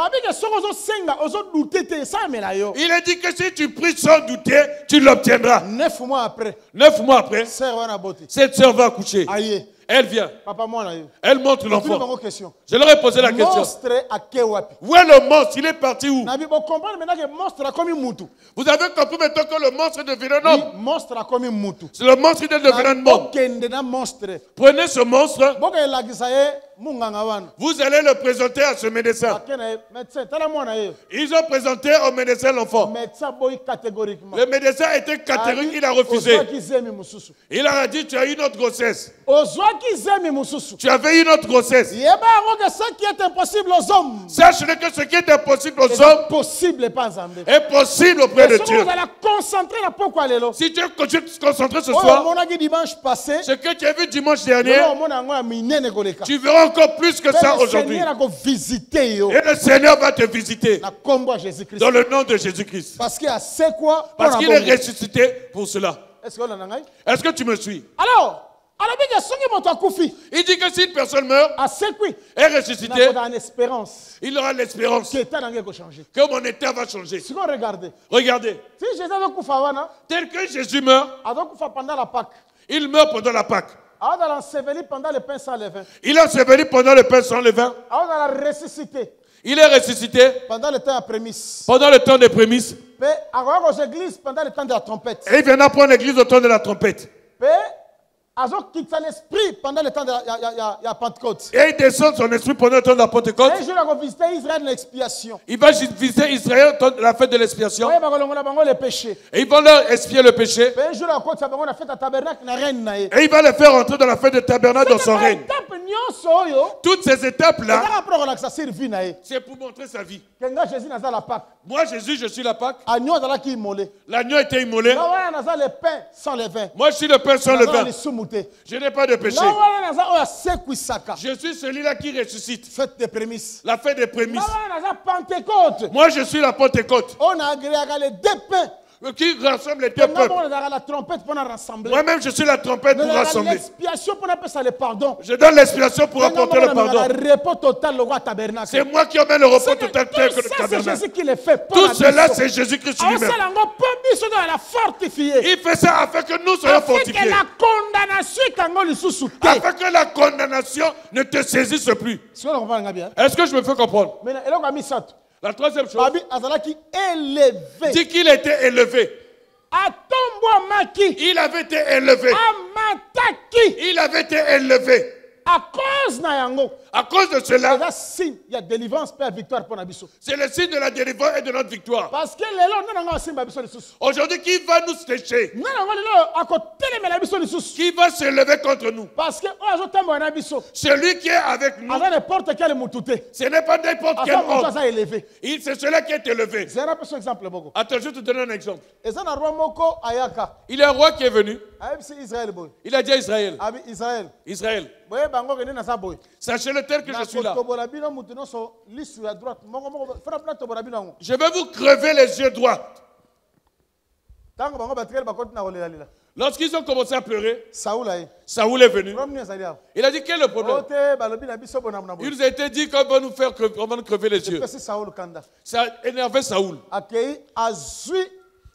Il a dit que si tu pries sans douter, tu l'obtiendras.
9 mois après,
cette sœur va accoucher. Elle vient. Elle montre l'enfant. Je leur ai posé la question. Où est le monstre? Il est parti où? Vous avez compris maintenant que le monstre est devenu un homme. C'est le monstre qui est devenu un homme. Prenez ce monstre. Vous allez le présenter à ce médecin. Ils ont présenté au médecin l'enfant. Le médecin était catégorique, il a refusé. Il leur a dit, tu as eu une autre grossesse. Tu avais une autre grossesse.
Ce qui est impossible aux hommes.
Sache que ce qui est impossible aux hommes est possible auprès de Dieu. Si tu es concentré ce soir, ce que tu as vu dimanche dernier, tu verras encore plus que ça aujourd'hui. Et le Seigneur va te visiter dans le nom de Jésus-Christ. Parce qu'il est ressuscité pour cela. Est-ce que tu me suis? Il dit que si une personne meurt, est ressuscitée, il aura l'espérance que mon état va changer. Regardez. Tel que Jésus meurt, il meurt pendant la Pâque. Il est enseveli pendant le pain sans levain. Il est ressuscité pendant le temps des prémices. Et il viendra prendre l'église au temps de la trompette.
pendant le temps de la Pentecôte.
Et il descend son esprit pendant le temps de la Pentecôte.
Et un jour, il va visiter Israël l'expiation.
Il va visiter Israël au temps de la fête de l'expiation. Et il va leur expier le péché.
Et un jour, il fait tabernacle na reine na ye.
Et il va les faire entrer dans la fête de tabernacle dans son règne. Toutes ces étapes-là, c'est pour montrer sa vie. Moi, Jésus, je suis la Pâque. L'agneau était immolé. Moi, je suis le pain sans levain. Je n'ai pas de péché. Je suis celui-là qui ressuscite. La fête des prémices. Moi, je suis la Pentecôte. Qui rassemble les deux peuples. Moi-même, je suis la trompette pour rassembler. Je donne l'expiation pour apporter le pardon. C'est moi qui emmène le repos total tel que le tabernacle. Tout cela, c'est Jésus-Christ lui-même. Il fait ça afin que nous soyons fortifiés. Afin que la condamnation ne te saisisse plus. Est-ce que je me fais comprendre? La troisième chose, dit qu'il était élevé. Il avait été élevé. Il avait été élevé.
à cause na yango
À cause de cela,
eza signe ya délivrance mpe ya victoire mpo na biso
c'est le signe de la délivrance et de notre victoire.
parce que lelo nde nango asimba biso lisusu
Aujourd'hui, qui va nous sécher?
nde nango lelo akotelemela biso lisusu
Qui va se lever contre nous?
parce que oyo azotambola na biso
Celui qui est avec nous,
aza n'importe quel mutu te
ce n'est pas n'importe quel
aza moto
homme.
aza élevé
C'est celui qui est élevé.
zera mpe so exemple moko
Attends, je vais te donner un exemple.
eza na roi moko ayaka
Il y a un roi qui est venu.
ayebisi israele boye
Il a dit à Israël,
abi israele
Israël,
boye bango kende naza boye
sachez-le tel que je suis là.
nakotobola bino mutu nyonso lisu ya droite moko fana natobola bino yango
Je vais vous crever les yeux droits.
ntango bango batikali bakoti na kolelalela
Lorsqu'ils ont commencé à pleurer,
saula ye
Saoul est venu.
problème nini ezali awa
Il a dit, quel est le problème?
o te balobi na biso bona mona
Il
boye
nous a été dit qu'on va nous faire crever, on va nous crever les yeux.
epesi saulu kanda
Ça a énervé Saoul.
akei azwi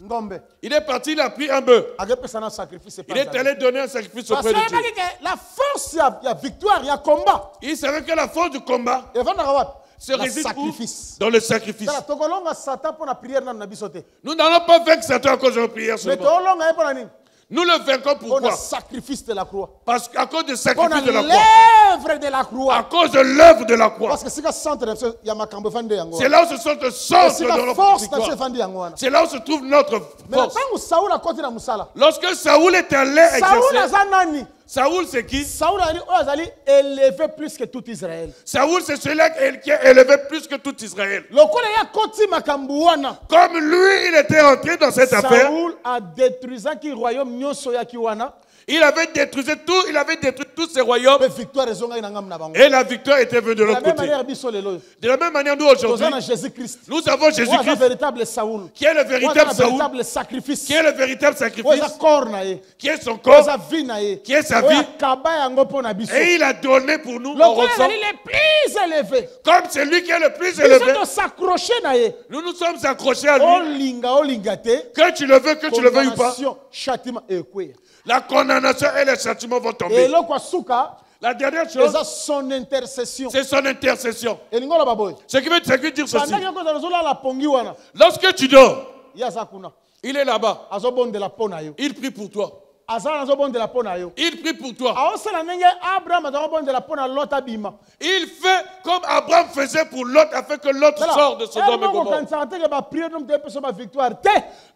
ngombe
Il est parti, il a pris un bœuf.
akepesa na sacrifice
Il est allé donner un sacrifice
parce
auprès
que
de Dieu.
ayebaki ke la force ya victoire ya combat
Il savait que la force du combat
evandaka wapi
se
na
réside où?
sacrifice
Dans le sacrifice.
tala tokolonga satan mpo na priere nanu na biso te
Nous n'allons pas vaincre Satan à cause de nos prières
mais
seulement.
toolonga ye mpo na nini
Nous le vaincons
mpo na
pourquoi?
sacrifice de la croix
Parce qu'à cause du
mpo na
sacrifice de la croix.
l'œuvre de la
À
croix
cause de l'œuvre de la croix.
parce que sika centre na biso ya makambo efandi yango
C'est là où se sont le centre
sika
de notre
force na biso
victoire.
efandi yango wana
C'est là où se trouve notre
mais
force.
ntango saul akoti na mosala
Lorsque Saoul est allé
saul
exercer,
aza nani
Saoul c'est qui?
saul azali oyo azali élevé plus que tout israël
Saoul c'est celui qui est élevé plus que tout Israël.
lokola ye akoti makambo wana
Comme lui, il était entré dans cette affaire,
saul adétruisaki royaume nyonso oyaki wana
il avait détruit tous ces royaumes
mpe victoire ezongaki na ngambu na bango
et la victoire était venue de
de la
l'autre
même
côté.
manière biso lelo
De la même manière, nous aujourd'hui,
toza na jésus christ
nous avons
oyo aza
Jésus-Christ
véritable saul
qui est le
oyo aza
véritable
na
Saoul,
véritable sacrifice
qui est le véritable
oyo
sacrifice,
eza corps na ye
qui est son
oyo
corps,
eza vie na ye
qui est sa
oyo
vie,
akaba yango mpo na biso
et il a donné pour nous en
lokola
rançon.
ezali le plus élevé
Comme celui qui est le plus
biso
élevé,
tosacroche na ye
nous nous sommes accrochés à lui.
olinga te
Que tu le veux, que tu le veuilles ou pas,
condamnation châtiment ekweya
la condamnation et les châtiments vont tomber.
eloko asuka
La dernière chose,
eza son intercession
c'est son intercession.
elingi oloba boye
Ce qui veut dire ceci.
bandaki ekozala ozolala pongi wana
Lorsque tu dors,
ye aza kuna
il est là-bas.
azobondela mpo na yo
Il prie pour toi.
azala nazobondela mpo na yo
Il prie pour toi.
aosala ndenge abraham azakobondela mpo na lot abima
Il fait comme Abraham faisait pour Lot afin que Lot sorte de Sodome et Gomorrhe.
okokanisaka teke bapriere no moto epesa bavictoire te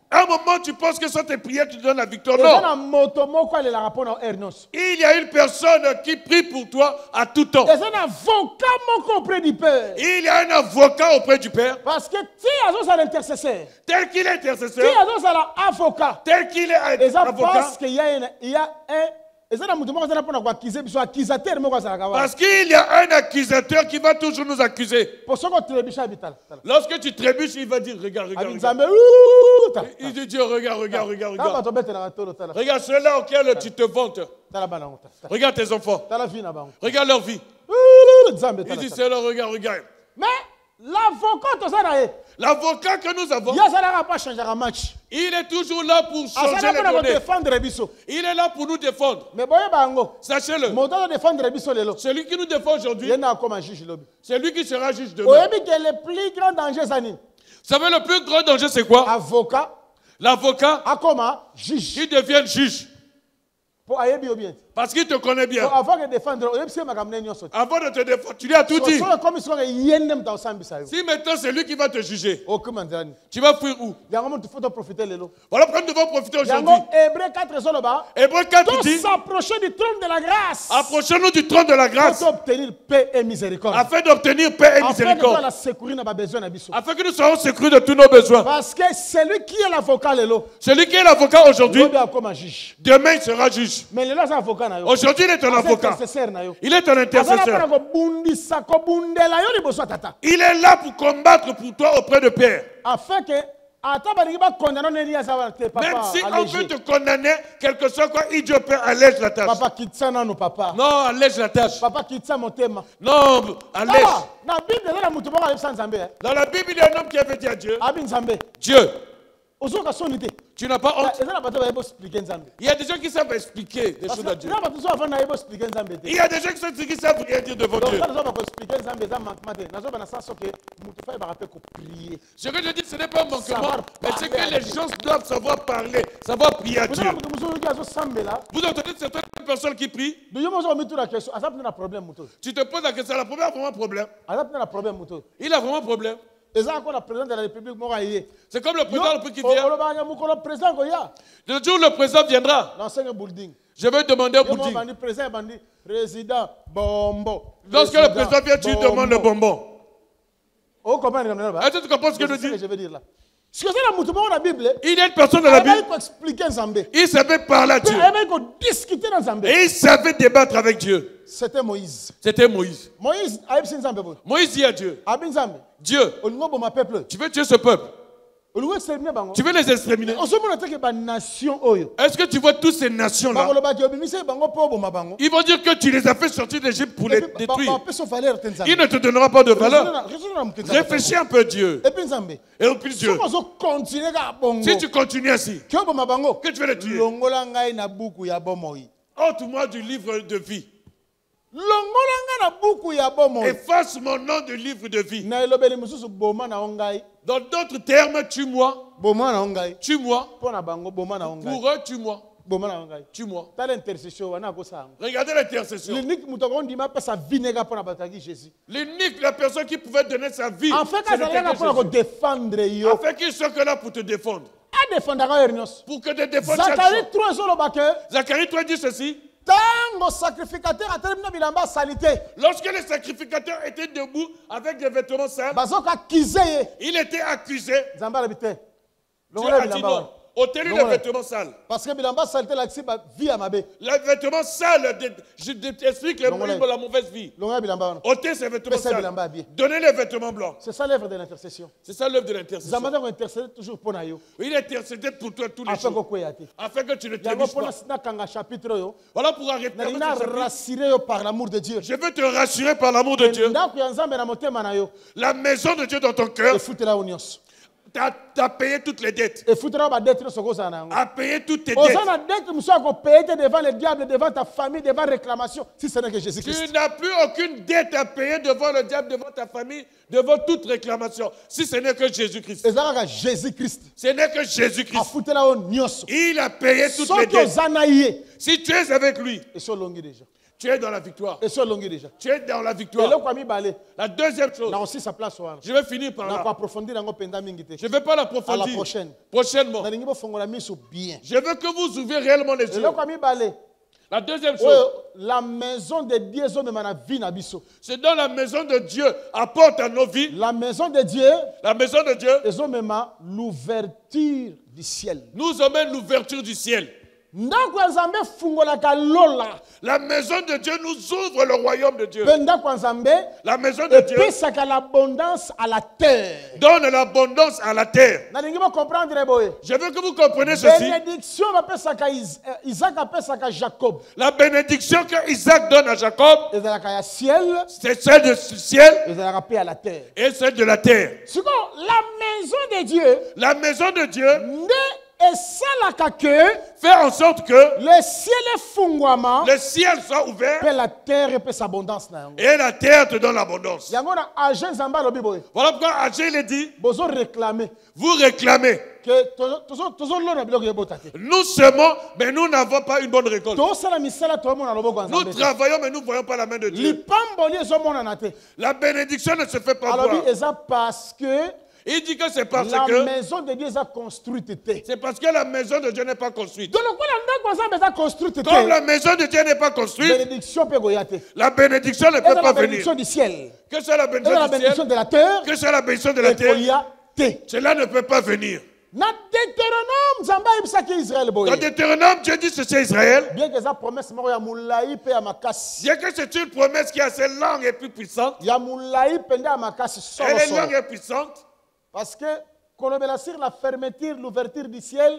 À un moment, tu penses que sont tes prières qui te donnent la victoire.
eza
Non.
na moto moko alelaka mpo na ere nyonso
Il y a une personne qui prie pour toi à tout temps.
eza na avocat moko auprès du père
Il y a un avocat auprès du Père,
parce que ti azozala intercesseur
tel qu'il est
ti
intercesseur,
azozala avocat
tel qu'il est
eza
avocat,
parce que y a un eza na moto moko azala mpona koakize biso accusateur moko azalaka wana
parce qu'il y a un accusateur qui va toujours nous accuser.
po soki otelebisha abi tala
Lorsque tu trébuches, il va dire, regarde, regarde,
abi
regarde.
nzambe tala
Il dit, Dieu, regarde, regarde, regarde,
tala
regarde.
bato obetelaka tolo tala
Regarde ceux-là auxquels tu te vantes.
tala bana yango tala
Regarde tes enfants.
tala vi na bango
Regarde leur vie.
nzambe
Il
tala
dit,
tala.
c'est là, regarde, regarde.
mais l'avocat toza na ye
L'avocat que nous avons,
ye azalaka mpo achangeaka match
il est toujours là pour changer
azala
les
mpona
données.
kodefendre biso
Il est là pour nous défendre.
mais boyeba yango
Sachez-le.
moto azodefendre biso lelo
Celui qui nous défend aujourd'hui,
ye na akoma juge lobi
c'est lui qui sera juge demain.
oyebi ke le plus grand danger eza nini
Vous savez, le plus grand danger, c'est quoi?
avocat
L'avocat
akoma juge
qui devient juge.
mpo ayebi yo bien te
Parce qu'il te connaît bien.
po avant ke défendre oyebisi ye makambo ne nyonso te
Avant de te défendre, tu lui as tout dit.
soki ekomi sikoke ye nde moto akosambisa yo
Si maintenant c'est lui qui va te juger,
okima nzela nini
tu vas fuir où?
yango moto fo toprofite lelo
Voilà pourquoi nous devons profiter aujourd'hui.
yango hébreu 4 ezoloba
Hébreu 4 dit,
s'approcher du trône de la grâce
approchons-nous du trône de la grâce
pour obtenir paix et miséricorde
afin d'obtenir paix et
afin de
miséricorde.
la secourir na babesoin na biso
Afin que nous soyons sécurés de tous nos besoins.
parce que celui qui est l'avocat lelo
Celui qui est l'avocat aujourd'hui,
lobi akoma juge
demain il sera juge.
mais lelo aza avocat na yo
Aujourd'hui il est un
aza
avocat.
intercesseur na yo
Il est un
azala mpona
intercesseur.
kobundisa kobundela yo liboso ya tata
Il est là pour combattre pour toi auprès de Père.
afin que ata balingi bakondana nini aza wana te
Même
papa
si on veut
allégé
te condamner, quel que soit quoi, il Dieu Père allège la tâche.
papa kitisa nano papa
Non, allège la tâche.
papa kitisa motema
Non, allège.
tala na bible eza na motu moko ayebisa nzambe
Dans la Bible, il y a un homme qui avait dit à Dieu,
abi nzambe
Dieu,
ozoka soni te
Tu n'as pas honte.
eza na bato bayeba expliquer nzambe
Il y a des gens qui savent expliquer des
parce
choses à
que
Dieu.
na bato so avant na yeba expliquer nzambe te
Il y a des gens qui savent rien dire devant
donc
Dieu.
ça nazoba koexpliquer nzambe eza manquement te nazoba na sens ke moto fa yebaka mpe koprier
Ce que je dis, ce n'est pas un manquement,
Savoir
mais c'est
parler
que
à
les
Dieu.
gens doivent savoir parler, savoir prier à Dieu.
ozana moto mosusu oki azosambela
Vous entendez certaines personnes qui prient,
de yo mozo omituna question aza mpe na problème moto oyo
tu te poses la question, la première a vraiment un problème.
aza mpe na problème moto oyo
Il a vraiment un problème.
eza ako na président de la république moko aye
C'est comme le président le qui vient.
olobaka mokolo président koya
Le jour où le président viendra,
l'enseigne building
je vais demander au
yo mo
Boudin.
bandi président bandi président bombo
Lorsque le président vient, tu demandes le bonbon.
oh comprendre comme ça
Est-ce que tu comprends ce que je
c'est ce que
dis?
je veux dire là ce que c'est la moto moko na bible
Il y a une personne dans la
ayebaki
Bible,
koexpliquer nzambe
il savait parler à
mpe
Dieu.
ayebaki kodiscute na nzambe
Et il savait débattre avec Dieu.
c'était moïse
C'était Moïse.
moïse ayebisi nzambe boye
Moïse dit à Dieu,
abi nzambe
Dieu,
olingi oboma peuple
tu veux tuer ce peuple?
olingi extermine bango
Tu veux les exterminer?
ozomona teke banation oyo
Est-ce que tu vois toutes ces nations-là?
bakolobaki obimisi bango mpo oboma bango
Ils vont dire que tu les as fait sortir d'Égypte pour les détruire.
bapeso valeur te nzambe
Il ne te donnera pas de valeur.
Réfléchis na moto nzambe.
Réfléchis un peu Dieu.
epuis nzambe
Et puis Dieu,
soki ozokontinue kaka bongo
si tu continues ainsi,
ke oboma bango
que tu vas les tuer.
longola ngai na buku ya bomoi
Ôte-moi du livre de vie.
longola ngai na buku ya bomoi
Efface mon nom du livre de vie.
na elobeli mosusu boma na yo ngai
Dans d'autres termes, tue-moi.
boma na yo ngai
Tue-moi.
mpo na bango boma na yo ngai
Pour eux, tue-moi.
boma na yo ngai
Tue-moi.
tala intercession wana akosala yango
Regardez l'intercession.
liniki moto akondima apesa vi neka mpo na bato yaki jésus
L'unique, la personne qui pouvait donner sa vie,
en fait
c'était
azalaka mpo na
Jésus.
kodefendre yo
Afin qu'ils soient que là pour te défendre.
adefendaka yo nyonso
Pour que te défendre chaque
zakari
jour.
3 ezoloba ke
Zacharie 3 dit ceci.
ntango sacrificateur atelemi na bilamba asali te
Lorsque les sacrificateurs étaient debout avec des vêtements sales,
bazokakize ye
il était accusé.
nzambe alobi te
Dieu
longola
a dit
bilamba
non.
wana
Ôtez-lui les
Longola.
vêtements sales.
parce que bilamba asali te elakisi bavi ya mabe
Les vêtements sales, je t'explique
Longola.
la mauvaise vie.
longola bilamba wana
Ôtez ces vêtements
Fais ça, bilamba
sales.
bien.
Donnez les vêtements blancs.
c'est ça l'œuvre de l'intercession
C'est ça l'œuvre de l'intercession.
nzambe ntango intercede toujours mpo na yo
Il intercède pour toi tous les
afin
jours.
kokweya te
Afin que tu ne
yango
trébuches
mpo
pas.
nakanga chapitre oyo
Voilà pour arrêter.
nalingi
avec ce chapitre.
narasire yo par l'amour de dieu
Je veux te rassurer par l'amour de Dieu.
ndako ya nzambe na motema na yo
La maison de Dieu dans ton cœur,
efutela yo nyonso
t'as payé toutes les dettes.
efutela yo badete nyonso okozala na yango
A payé toutes tes
oza
dettes.
na dette mosusu akopeye te devant le diable devant ta famille devant réclamation si ce n'est que jésus christ
Tu n'as plus aucune dette à payer devant le diable, devant ta famille, devant toute réclamation. Si ce n'est que Jésus-Christ.
eza kaka jésus christ
Ce n'est que Jésus-Christ.
afutela yo nyonso
Il a payé toutes les
soki
dettes.
oza na ye
Si tu es avec lui,
esi olongi déjà
tu es dans la victoire.
esi olongi déjà
Tu es dans la victoire.
eloko ya mibale
La deuxième chose,
nakosisa place wana
je vais finir par là.
nakoaprofondir yango mpenza mingi te
Je ne vais pas
À la
l'approfondir.
prochaine.
Prochainement.
nalingi bofongola miso bien
Je veux que vous ouvrez réellement les yeux.
eloko ya mibale
La deuxième chose,
oyo la maison de dieu ezomema na vie na biso
c'est dans la maison de Dieu apporte à nos vies.
la maison de dieu
La maison de Dieu
ezomema l'ouverture du ciel
nous emmène l'ouverture du ciel.
ndako ya nzambe efungolaka lola
La maison de Dieu nous ouvre le royaume de Dieu.
mpe ndako ya nzambe
La maison de Dieu
epesaka l'abondance à la terre
donne l'abondance à la terre.
nalingi bocomprendre boye
Je veux que vous compreniez ceci.
bénédiction bapesaka isaac apesaka jacob
La bénédiction que Isaac donne à Jacob,
ezalaka ya ciel
c'est celle du ciel
ezalaka mpe ya la terre
et celle de la terre.
sikoyo la maison de dieu
La maison de Dieu
nde esalaka ke
fait en sorte que
le ciel efungwama
le ciel soit ouvert
mpe la terre epesa abondance na yango
et la terre te donne l'abondance.
yango na agent nzambe alobi boye
Voilà pourquoi Agé il dit,
bozoréclame
vous réclamez.
ke tozolona biloko ebota te
Nous semons, mais nous n'avons pas une bonne récolte.
tosala misala toomona loboko ya
Nous
nzambe te
travaillons, mais nous ne voyons pas la main de Dieu.
lipamboli ezomonana te
La bénédiction ne se fait pas
alobi
voir.
eza parce que
Il dit que c'est parce
la
que
maison de dieu eza construite te
c'est parce que la maison de Dieu n'est pas construite.
to lokola ndako ya nzambe eza construite
Comme
te
la maison de Dieu n'est pas construite,
bénédiction mpe koya te
la bénédiction ne peut
eza
pas
la
venir.
bénédiction du ciel
Que c'est la
eza la
bénédiction du
bénédiction
ciel,
de la terre
que c'est la bénédiction de la terre,
ekoya te
cela ne peut pas venir.
na deutéronome nzambe ayebisaki israel
Dans
boye
Deutéronome, Dieu dit ceci à Israël.
bien que eza promesse moko ya molai mpe ya makasi
Bien que c'est une promesse qui est assez longue et puis puissante,
ya molai mpenza ya makasi
elle est longue
solosolo
et puissante,
parce que kolobela sur la fermeture l'ouverture du ciel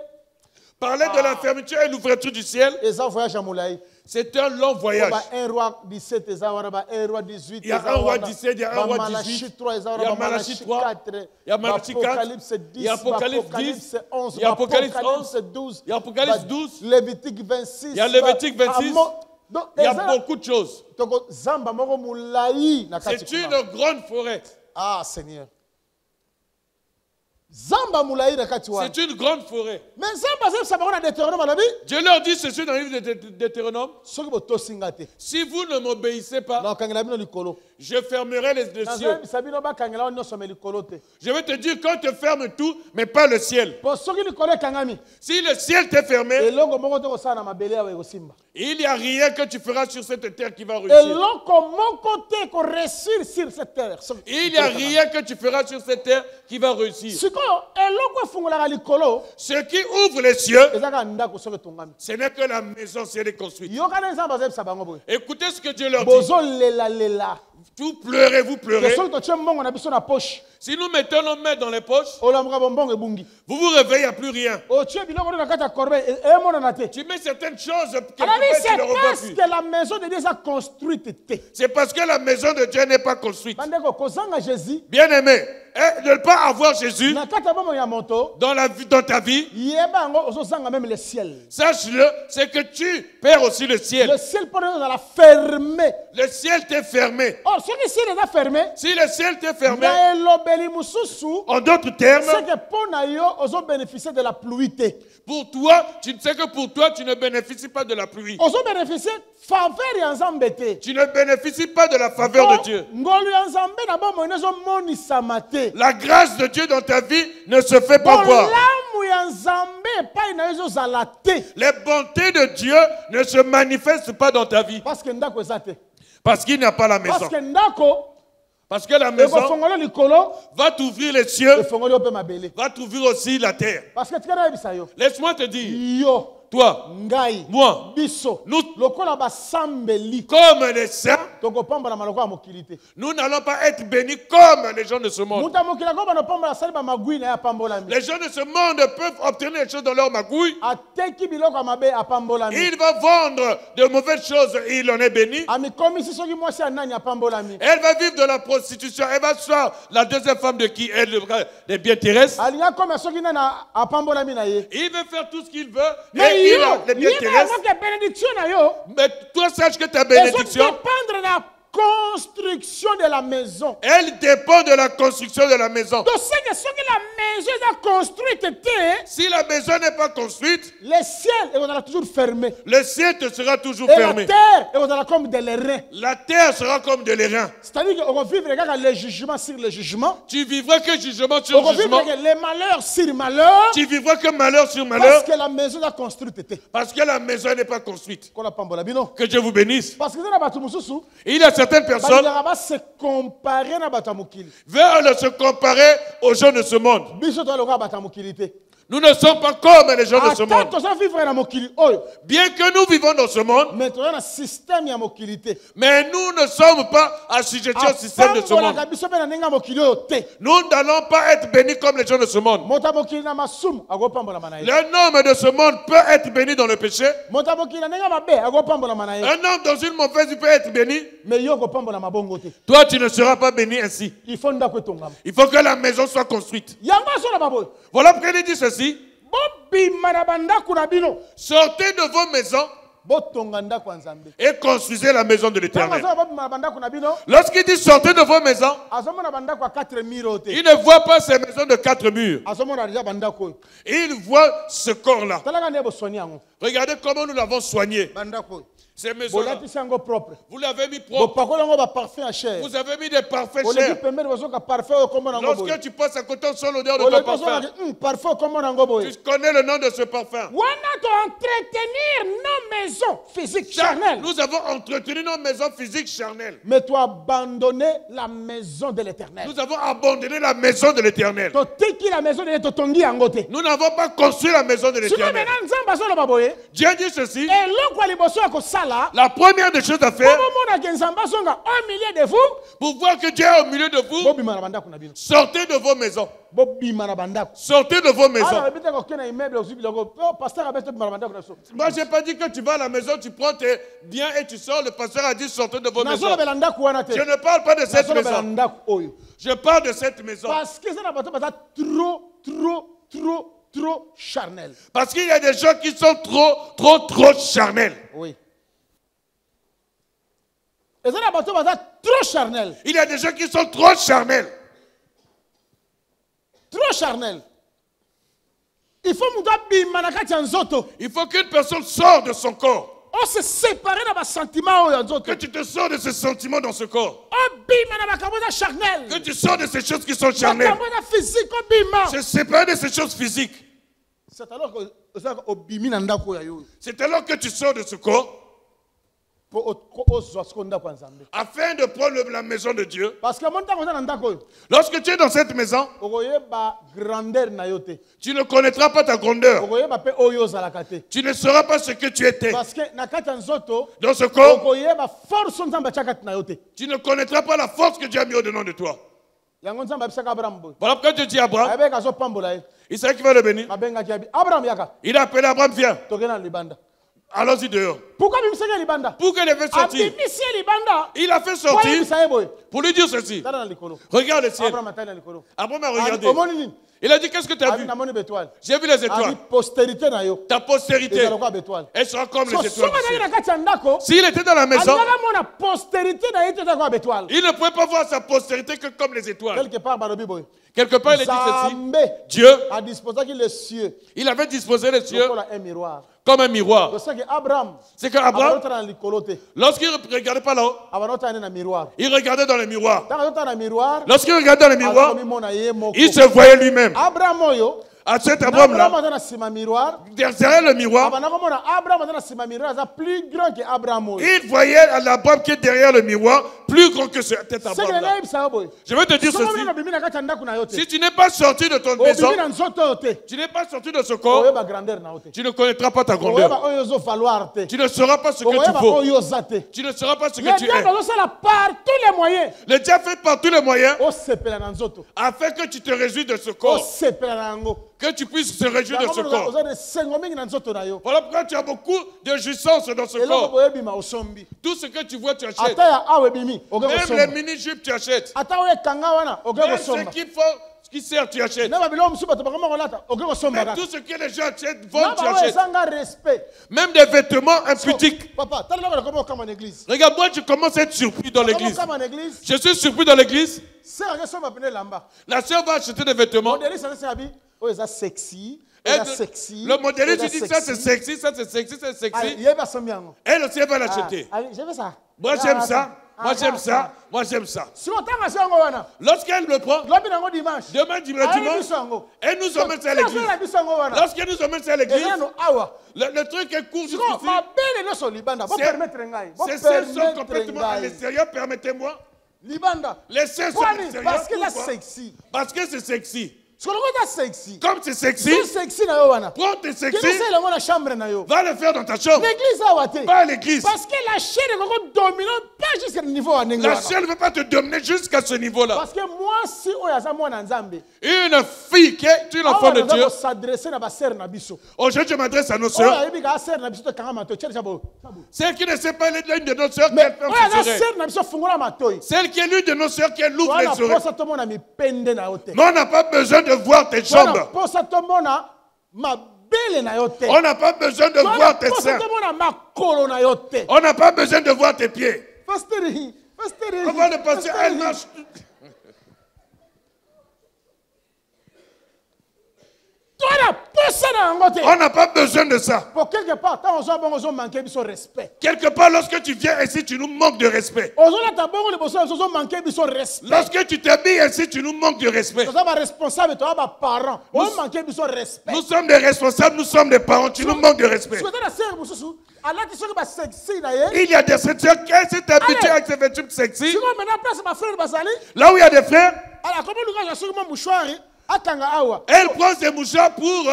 Parler de la fermeture et l'ouverture du ciel,
eza voyage ya molai.
c'est un long voyage.
Ba 1 roi 17 eza wana, ba 1 roi 18
Il y a
eza
un roi
wana.
17, il y a un
Ba
roi
Malachie
18,
3 eza
il y a
wana, ba
Malachie
Malachie
3,
4,
il y a Malachie 4,
Apocalypse 10,
il y a Apocalypse 10,
11,
il y a Apocalypse
Apocalypse
11,
12,
il y a Apocalypse
ba
12,
Lévitique 26,
il y a Lévitique 26.
Donc,
Il y a beaucoup de choses.
toko zamba moko mulai na kati
C'est une
kuna.
grande forêt.
Ah Seigneur. Zamba mulai na kati wana.
C'est une grande forêt.
Mais zamba zeba sabako na Deutéronome alobi.
Dieu leur dit ceci dans le livre de Deutéronome.
Soki botosinga te.
Si vous ne m'obéissez pas,
Na kangela bino likolo.
je fermerai les cieux.
Na sabino ba kangela ono some likolo te.
Je vais te dire quand te ferme tout, mais pas le ciel.
Po soki likolo kangami.
Si le ciel t'est fermé,
Eloko moko to kosala na mabele ya ekosimba.
il n'y a rien que tu feras sur cette terre qui va réussir.
Eloko moko te ko réussir sur cette terre.
Il n'y a rien que tu feras sur cette terre qui va réussir.
Siko eloko efungolaka likolo.
Ce qui ouvre les cieux,
Ezaka ndako soki tongami.
ce n'est que la maison si elle est construite.
Yokana nzamba zeba sabango boye.
Écoutez ce que Dieu leur dit.
Bozo lela lela.
Vous pleurez, vous pleurez.
Soki totie mbongo na biso na poche.
Si nous mettons nos mains dans les poches,
Olamuka bombongo ebungi.
vous vous réveillez, il n'y a plus rien.
Otie biloko na kati ya corbeille emonana te.
Tu mets certaines choses, quelque
Alors
part, tu
c'est
ne revois
parce
plus.
que la maison de Dieu est construite te.
C'est parce que la maison de Dieu n'est pas construite.
Bandeko kozanga Jésus
Bien-aimé, de ne pas avoir Jésus
na kati ya bomoi ya moto.
dans ta vie,
Yeba yango ozozanga même le ciel.
sache-le, c'est que tu perds aussi le ciel.
Le ciel pour nous la fermé.
Le ciel t'est fermé.
Or ce qui ciel est fermé.
Si le ciel t'est fermé,
Na elobeli mususu.
en d'autres termes,
C'est que pour na yo ozo bénéficier de la pluie te.
pour toi, tu ne sais que pour toi, tu ne bénéficies pas de la pluie.
Ozo bénéficier faveur ya Nzambe te.
Tu ne bénéficies pas de la faveur de Dieu.
Ngolu ya Nzambe na bomoi nezo monisama te.
La grâce de Dieu dans ta vie ne se fait pas voir.
Olamu ya Nzambe epai na yo ezozala te.
Les bontés de Dieu ne se manifestent pas dans ta vie.
Parce que ndako eza te.
Parce qu'il n'y a pas la maison.
Parce que ndako
Parce que la maison
ekofongoli likolo
va t'ouvrir les cieux,
efongoli yo mpe mabele.
va t'ouvrir aussi la terre.
Parce que tika nayebisa yo
Laisse-moi te dire,
yo
toi,
ngai
moi,
biso
nous,
lokola basambeli
comme les saints,
tokopambola maloko ya mokili te.
nous n'allons pas être bénis comme les gens de ce monde.
moto ya mokili akoba pambola asali bamagwi na ye apambolami.
Les gens de ce monde peuvent obtenir les choses dans leur magouille.
ateki biloko ya mabe apambolami.
Il va vendre de mauvaises choses et il en est béni.
amikomisi soki mwasi ya nani apambolami.
Elle va vivre de la prostitution. Elle va se faire la deuxième femme de qui elle est bien terrestre.
alingi akoma soki nani apambolami na ye.
Il veut faire tout ce qu'il veut.
mais
Et il
yo
a les bien terrestres.
yebayokoke bénédiction na yo
Mais toi, sache que ta bénédiction,
ezodépendre na construction de la maison.
elle dépend de la construction de la maison.
toseke soki la maison eza construite te.
Si la maison n'est pas construite,
le ciel ekozala toujours fermé.
le ciel te sera toujours
et la
fermé.
terre ekozala comme de l'airain.
La terre sera comme de l'airain.
c'est-à-dire que okovivre kaka le jugement sur le jugement.
Tu vivras que jugement sur
okovivre
jugement.
que le malheur sur malheur.
Tu vivras que malheur sur
parce
malheur.
que la maison eza construite te.
Parce que la maison n'est pas construite.
kola pambola bino.
Que Dieu vous bénisse.
parce que eza na bato mosusu
Et il y a certaines personnes
balingaka base compare na bato ya mokili.
veulent se comparer aux gens de ce monde.
biso toaloka bato ya mokili te.
Nous ne sommes pas comme les gens de ce
ata
monde.
toza vivre na mokili oyo.
Bien que nous vivons dans ce monde,
mais toza na système ya mokili te.
mais nous ne sommes pas assujettis au système de ce monde.
apambolaka biso mpe na ndenge ya mokili oyo te.
Nous n'allons pas être bénis comme les gens de ce monde.
moto ya mokili na masumu akopambolama na ye.
Un homme de ce monde peut être béni dans le péché.
moto ya mokili na ndenge ya mabe akopambolama na ye.
Un homme dans une mauvaise vie peut être béni.
mais yo okopambolama bongo te.
Toi, tu ne seras pas béni ainsi.
il faut ndako etongama.
Il faut que la maison soit construite.
yango azoloba boye.
Voilà pourquoi il dit ceci.
bobima na bandako na bino.
Sortez de vos maisons
botonga ndako ya nzambe.
et construisez la maison de
ntango
l'Éternel.
azoba bobima na bandako na bino.
Lorsqu'il dit sortez de vos maisons,
azomona bandako ya 4 mire oyo te.
il ne voit pas ces maisons de 4 murs.
azomona deja bandako oyo.
Il voit ce corps-là.
talaka nde bosoni yango.
Regardez comment nous l'avons soigné.
bandako oyo.
Ces maisons-là,
bolatisi yango propre.
vous l'avez mis propre.
bopakoli yango baparfum ya chair.
Vous avez mis des parfaits
oleki
chers.
pembeni bozoka parfum oyo kombo nango boye.
Lorsque tu passes à côté, on sent l'odeur de ton
oleki
parfum.
ozokaki parfum oyo kombo nango boye.
Tu connais le nom de ce parfum.
wana toentretenir nos maisons physiques
Ça,
charnelles.
nous avons entretenu nos maisons physiques charnelles.
mais toabandonner la maison de l'éternel.
Nous avons abandonné la maison de l'Éternel.
toteki la maison de Dieu, totongi yango te.
Nous n'avons pas construit la maison de
sikoyo
l'Éternel.
maintenant nzambe azoloba boye.
Dieu dit ceci.
eloko ya liboso ya kosala kosala
La première des choses à faire,
bomonake nzambe azonga au milieu de vous
pour voir que Dieu est au milieu de vous,
bobima na bandako na bino
sortez de vos maisons.
bobima na bandako
Sortez de vos maisons.
alors ebitaka okende na immeuble ozwi biloko pasteur abete bima na bandako na so
Moi, je n'ai pas dit que tu vas à la maison, tu prends tes biens et tu sors. Le pasteur a dit sortez de vos maisons.
nazolobela ndako wana te
Je ne parle pas de cette
nazolobela
maison.
ndako oyo
Je parle de cette maison.
parce que eza na bato baza trop charnel.
Parce qu'il y a des gens qui sont trop charnels.
Oui. eza na bato baza trop charnel.
Il y a des gens qui sont trop charnels.
Trop charnel. Il faut mutu abima na kati ya nzoto.
Il faut qu'une personne sorte de son corps.
On se sépare na basentiment oyo ya nzoto.
Que tu te sors de ce sentiment dans ce corps.
Obima na makambo eza charnel.
Que tu sors de ces choses qui sont charnelles.
Makambo eza physique obima.
Se séparer de ces choses physiques.
C'est alors que obimi na ndako ya yo.
C'est alors que tu sors de ce corps afin de prendre la maison de Dieu.
Parce que
Lorsque tu es dans cette maison, tu ne connaîtras pas ta grandeur. Tu ne sauras pas ce que tu étais.
Parce que
dans ce corps, tu ne connaîtras pas la force que Dieu a mis au-dedans de toi. Voilà pourquoi Dieu dit à Abraham, il savait qu'il va le bénir. Il a appelé Abraham, viens. Allons-y dehors.
Pourquoi il
a fait sortir? Il a fait sortir pour lui dire ceci. Regarde le ciel. Abraham a regardé. Il a dit, qu'est-ce que tu as vu? J'ai vu les étoiles. Ta postérité, elle sera comme les étoiles. S'il était dans la maison, il ne pouvait pas voir sa postérité que comme les étoiles. Quelque part, il a dit ceci. Dieu, il avait disposé les cieux comme un miroir. C'est qu'Abraham, lorsqu'il ne regardait pas là-haut, il regardait dans le miroir. Lorsqu'il regardait dans le miroir, il se voyait lui-même. À cet Abraham-là, derrière le miroir, il voyait l'Abraham qui est derrière le miroir, plus grand que cet Abraham-là. Je vais te dire ceci. Si tu n'es pas sorti de ton maison, tu n'es pas sorti de ce corps, tu ne connaîtras pas ta grandeur. Tu ne sauras pas ce que tu vaux. Tu ne sauras pas ce que tu es. Le diable fait par tous les moyens afin que tu te réjouis de ce corps. Que tu puisses se réjouir de ce corps. Voilà pourquoi tu as beaucoup de jouissance dans ce corps. Tout ce que tu vois, tu achètes. Même les mini-jupes, tu achètes. Même ce qui sert, tu achètes. Même tout ce que les gens achètent, vendent, tu achètes. Même des vêtements impudiques. Regarde, moi, je commence à être surpris dans l'église. Je suis surpris dans l'église. La sœur va acheter des vêtements. Le modéliste dit ça c'est sexy, ça c'est sexy, ça c'est sexy. Elle aussi elle va l'acheter. Moi j'aime ça, moi j'aime ça, moi j'aime ça. Lorsqu'elle le prend, demain dimanche, elle nous emmène ça à l'église. Lorsqu'elle nous emmène ça à l'église, le truc est court jusqu'ici. Ces scènes sont complètement à l'extérieur, permettez-moi. Les scènes sont à l'extérieur. Parce que c'est sexy. Comme c'est sexy, prends tes sexy, va le faire dans ta chambre, pas à l'église.
Parce que la chaîne ne domine pas jusqu'à ce niveau.
La chaîne ne veut pas te dominer jusqu'à ce niveau-là.
Parce que moi, si
une fille qui est une enfant de Dieu, aujourd'hui je m'adresse à nos soeurs. Celle qui ne sait pas l'une de nos soeurs, qu'elle ferme ses oreilles. Celle qui est l'une de nos soeurs, qu'elle ouvre les oreilles. Mais on n'a pas besoin de voir tes jambes. On n'a pas besoin de voir tes seins. On n'a pas besoin de voir tes pieds. On va le passer, elle marche. On n'a pas besoin de ça. Quelque part, lorsque tu viens ici, tu nous manques de respect. Lorsque tu t'habilles ici, tu nous manques de respect. Nous sommes des responsables, nous sommes des parents, tu nous manques de respect. Il y a des sœurs qui s'est habituées avec ces vêtements sexy. Là où il y a des frères, elle prend ses mouchoirs pour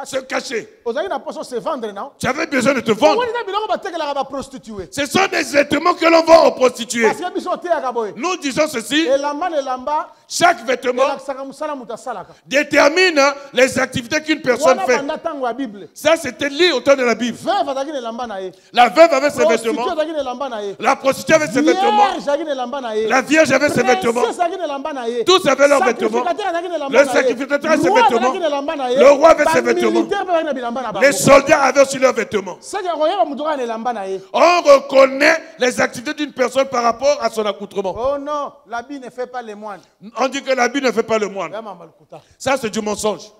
se cacher.
ozali na poso se vendre non?
Tu avais besoin de te vendre.
Owoni na biloko batekelaka ba prostituée.
Ce sont des vêtements que l'on vend aux prostituées.
Parce que biso teyaka boye.
Nous disons ceci,
Elamba na elamba
chaque vêtement
elakisaka mosala moto asalaka.
détermine les activités qu'une personne
Wana
fait.
banda ntango ya Bible.
Ça, c'était lié au temps de la Bible.
Veuve azalaki na elamba na ye.
La veuve avait ses
Prostituée
vêtements.
azalaki na elamba na ye.
La prostituée avait ses vêtements.
Vierge azalaki na elamba na ye.
La vierge avait ses vêtements.
Princesse azalaki na elamba na ye.
Tous avaient leurs vêtements.
Sacrificateur azalaki na elamba
Le
na ye.
sacrificateur avait ses
Roi
vêtements.
azalaki na elamba na ye.
Le roi avait ses vêtements.
Bamilitaire mpe bazalaki na bilamba na bango.
Les soldats avaient aussi leurs vêtements.
Seke koyeba moto kaka na elamba na ye.
On reconnaît les activités d'une personne par rapport à son accoutrement.
Oh non, l'habit ne fait pas les moines.
On dit que l'habit ne fait pas le moine.
Yama malukuta.
Ça, c'est du mensonge.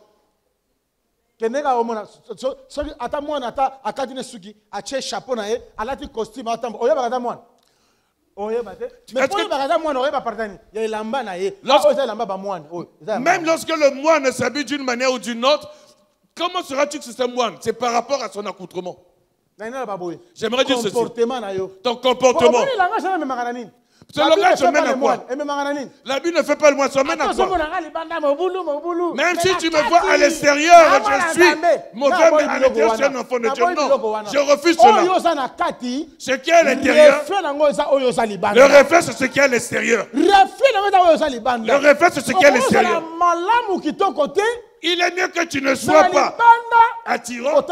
Keneka omona soki ata mwana ata akati ne suki atie chapeau na ye alati costume atambo oyeba kata mwana oyeba te mais pour oyeba kata mwana oyeba partani ya elamba na ye oyo elamba ba mwana
Même lorsque le moine s'habille d'une manière ou d'une autre, comment sera-t-il que c'est un moine? C'est par rapport à son accoutrement. J'aimerais dire ceci. Ton comportement. Ce langage se mène à quoi? L'habit ne fait pas le moine, ça mène à quoi? Même si tu me vois à l'extérieur, je suis mauvais, mais à l'intérieur, je suis un enfant de Dieu. Non, je refuse cela. Ce qui est à l'intérieur, le reflet, c'est ce qui est à l'extérieur. Le reflet, c'est ce qui est à l'extérieur. Il est mieux que tu ne sois pas attirant.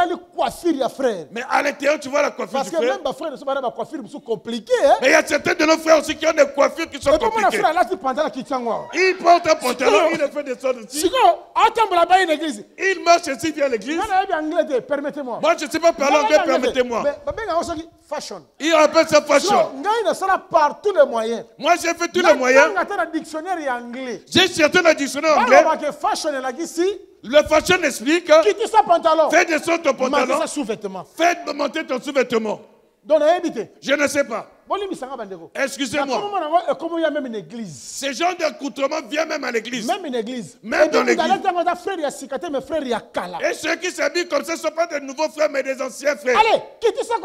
Mais à l'intérieur, tu vois la coiffure du frère. Mais il y a certains de nos frères aussi qui ont des coiffures qui sont compliquées. Il porte un pantalon, il le fait descendre ici. Il marche ici, il vient à l'église. Moi, je ne sais pas parler anglais, permettez-moi. Il appelle ça fashion. Moi, j'ai fait tous les moyens. J'ai cherché le dictionnaire anglais. Le fashion explique, fais descendre ton pantalon, fais monter ton sous-vêtement. Je ne sais pas. Excusez-moi. Ce genre d'accoutrement vient même à l'église. Même dans l'église. Et ceux qui s'habillent comme ça ne sont pas de nouveaux frères, mais des anciens frères.
Allez,
descends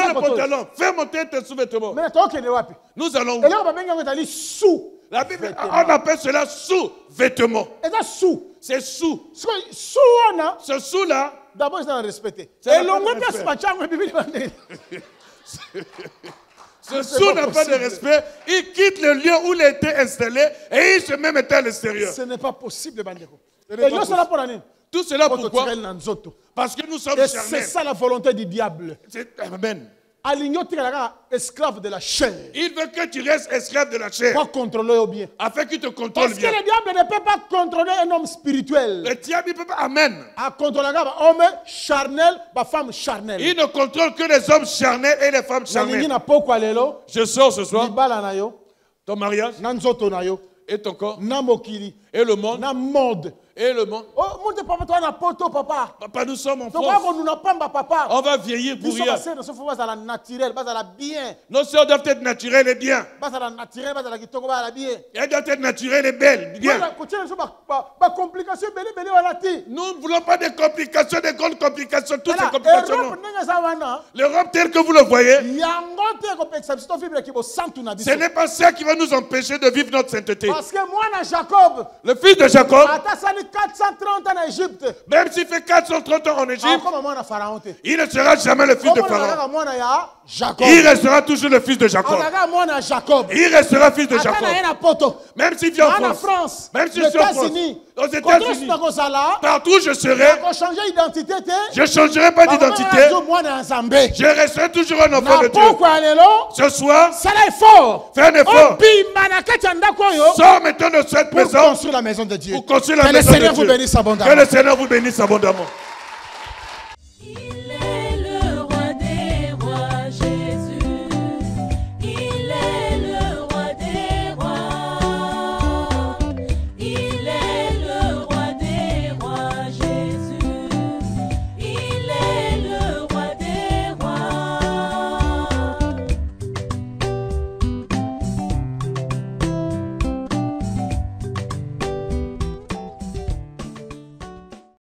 le pantalon, fais monter ton sous-vêtement. Nous allons où? La Bible, on appelle cela sous-vêtement. C'est sous. Ce sous-là,
d'abord, ils ont respecté.
Ce sous n'a pas de respect. Il quitte le lieu où il était installé et il se met maintenant à l'extérieur.
Ce n'est pas possible, Bandeko.
Tout cela pourquoi? Parce que nous sommes charnels.
C'est ça la volonté du diable.
Amen.
Esclave de la chair.
Il veut que tu restes esclave de la chair.
Pour contrôler au bien.
Afin qu'il te contrôle
Parce
bien.
que le diable ne peut pas contrôler un homme spirituel.
Le diable ne peut pas. Amen.
À contrôler un homme charnel, ma femme charnelle.
Il ne contrôle que les hommes charnels et les femmes charnelles. Je sors ce soir. Ton mariage. Et ton corps. Et le monde. Et le monde. Papa, nous sommes en force. On va vieillir pour rien. Nos soeurs doivent être naturelles et bien. Elles doivent être naturelles et belles. Bien. Nous ne voulons pas de complications, de grandes complications, toutes ces complications. L'Europe telle que vous le voyez, ce n'est pas ça qui va nous empêcher de vivre notre sainteté.
Parce que moi, Jacob,
le fils de Jacob,
430 ans en Égypte,
même s'il fait 430 ans en Égypte, il ne sera jamais le fils de Pharaon. Il restera toujours le fils de Jacob. Il restera fils de Jacob. Même s'il vient en France, même s'il est en France, aux États-Unis, partout où je serai, je ne changerai pas d'identité. Je resterai toujours un enfant de Dieu. Ce soir, fais un effort. Sors maintenant de cette maison
pour construire la maison de Dieu.
Que le Seigneur vous bénisse abondamment.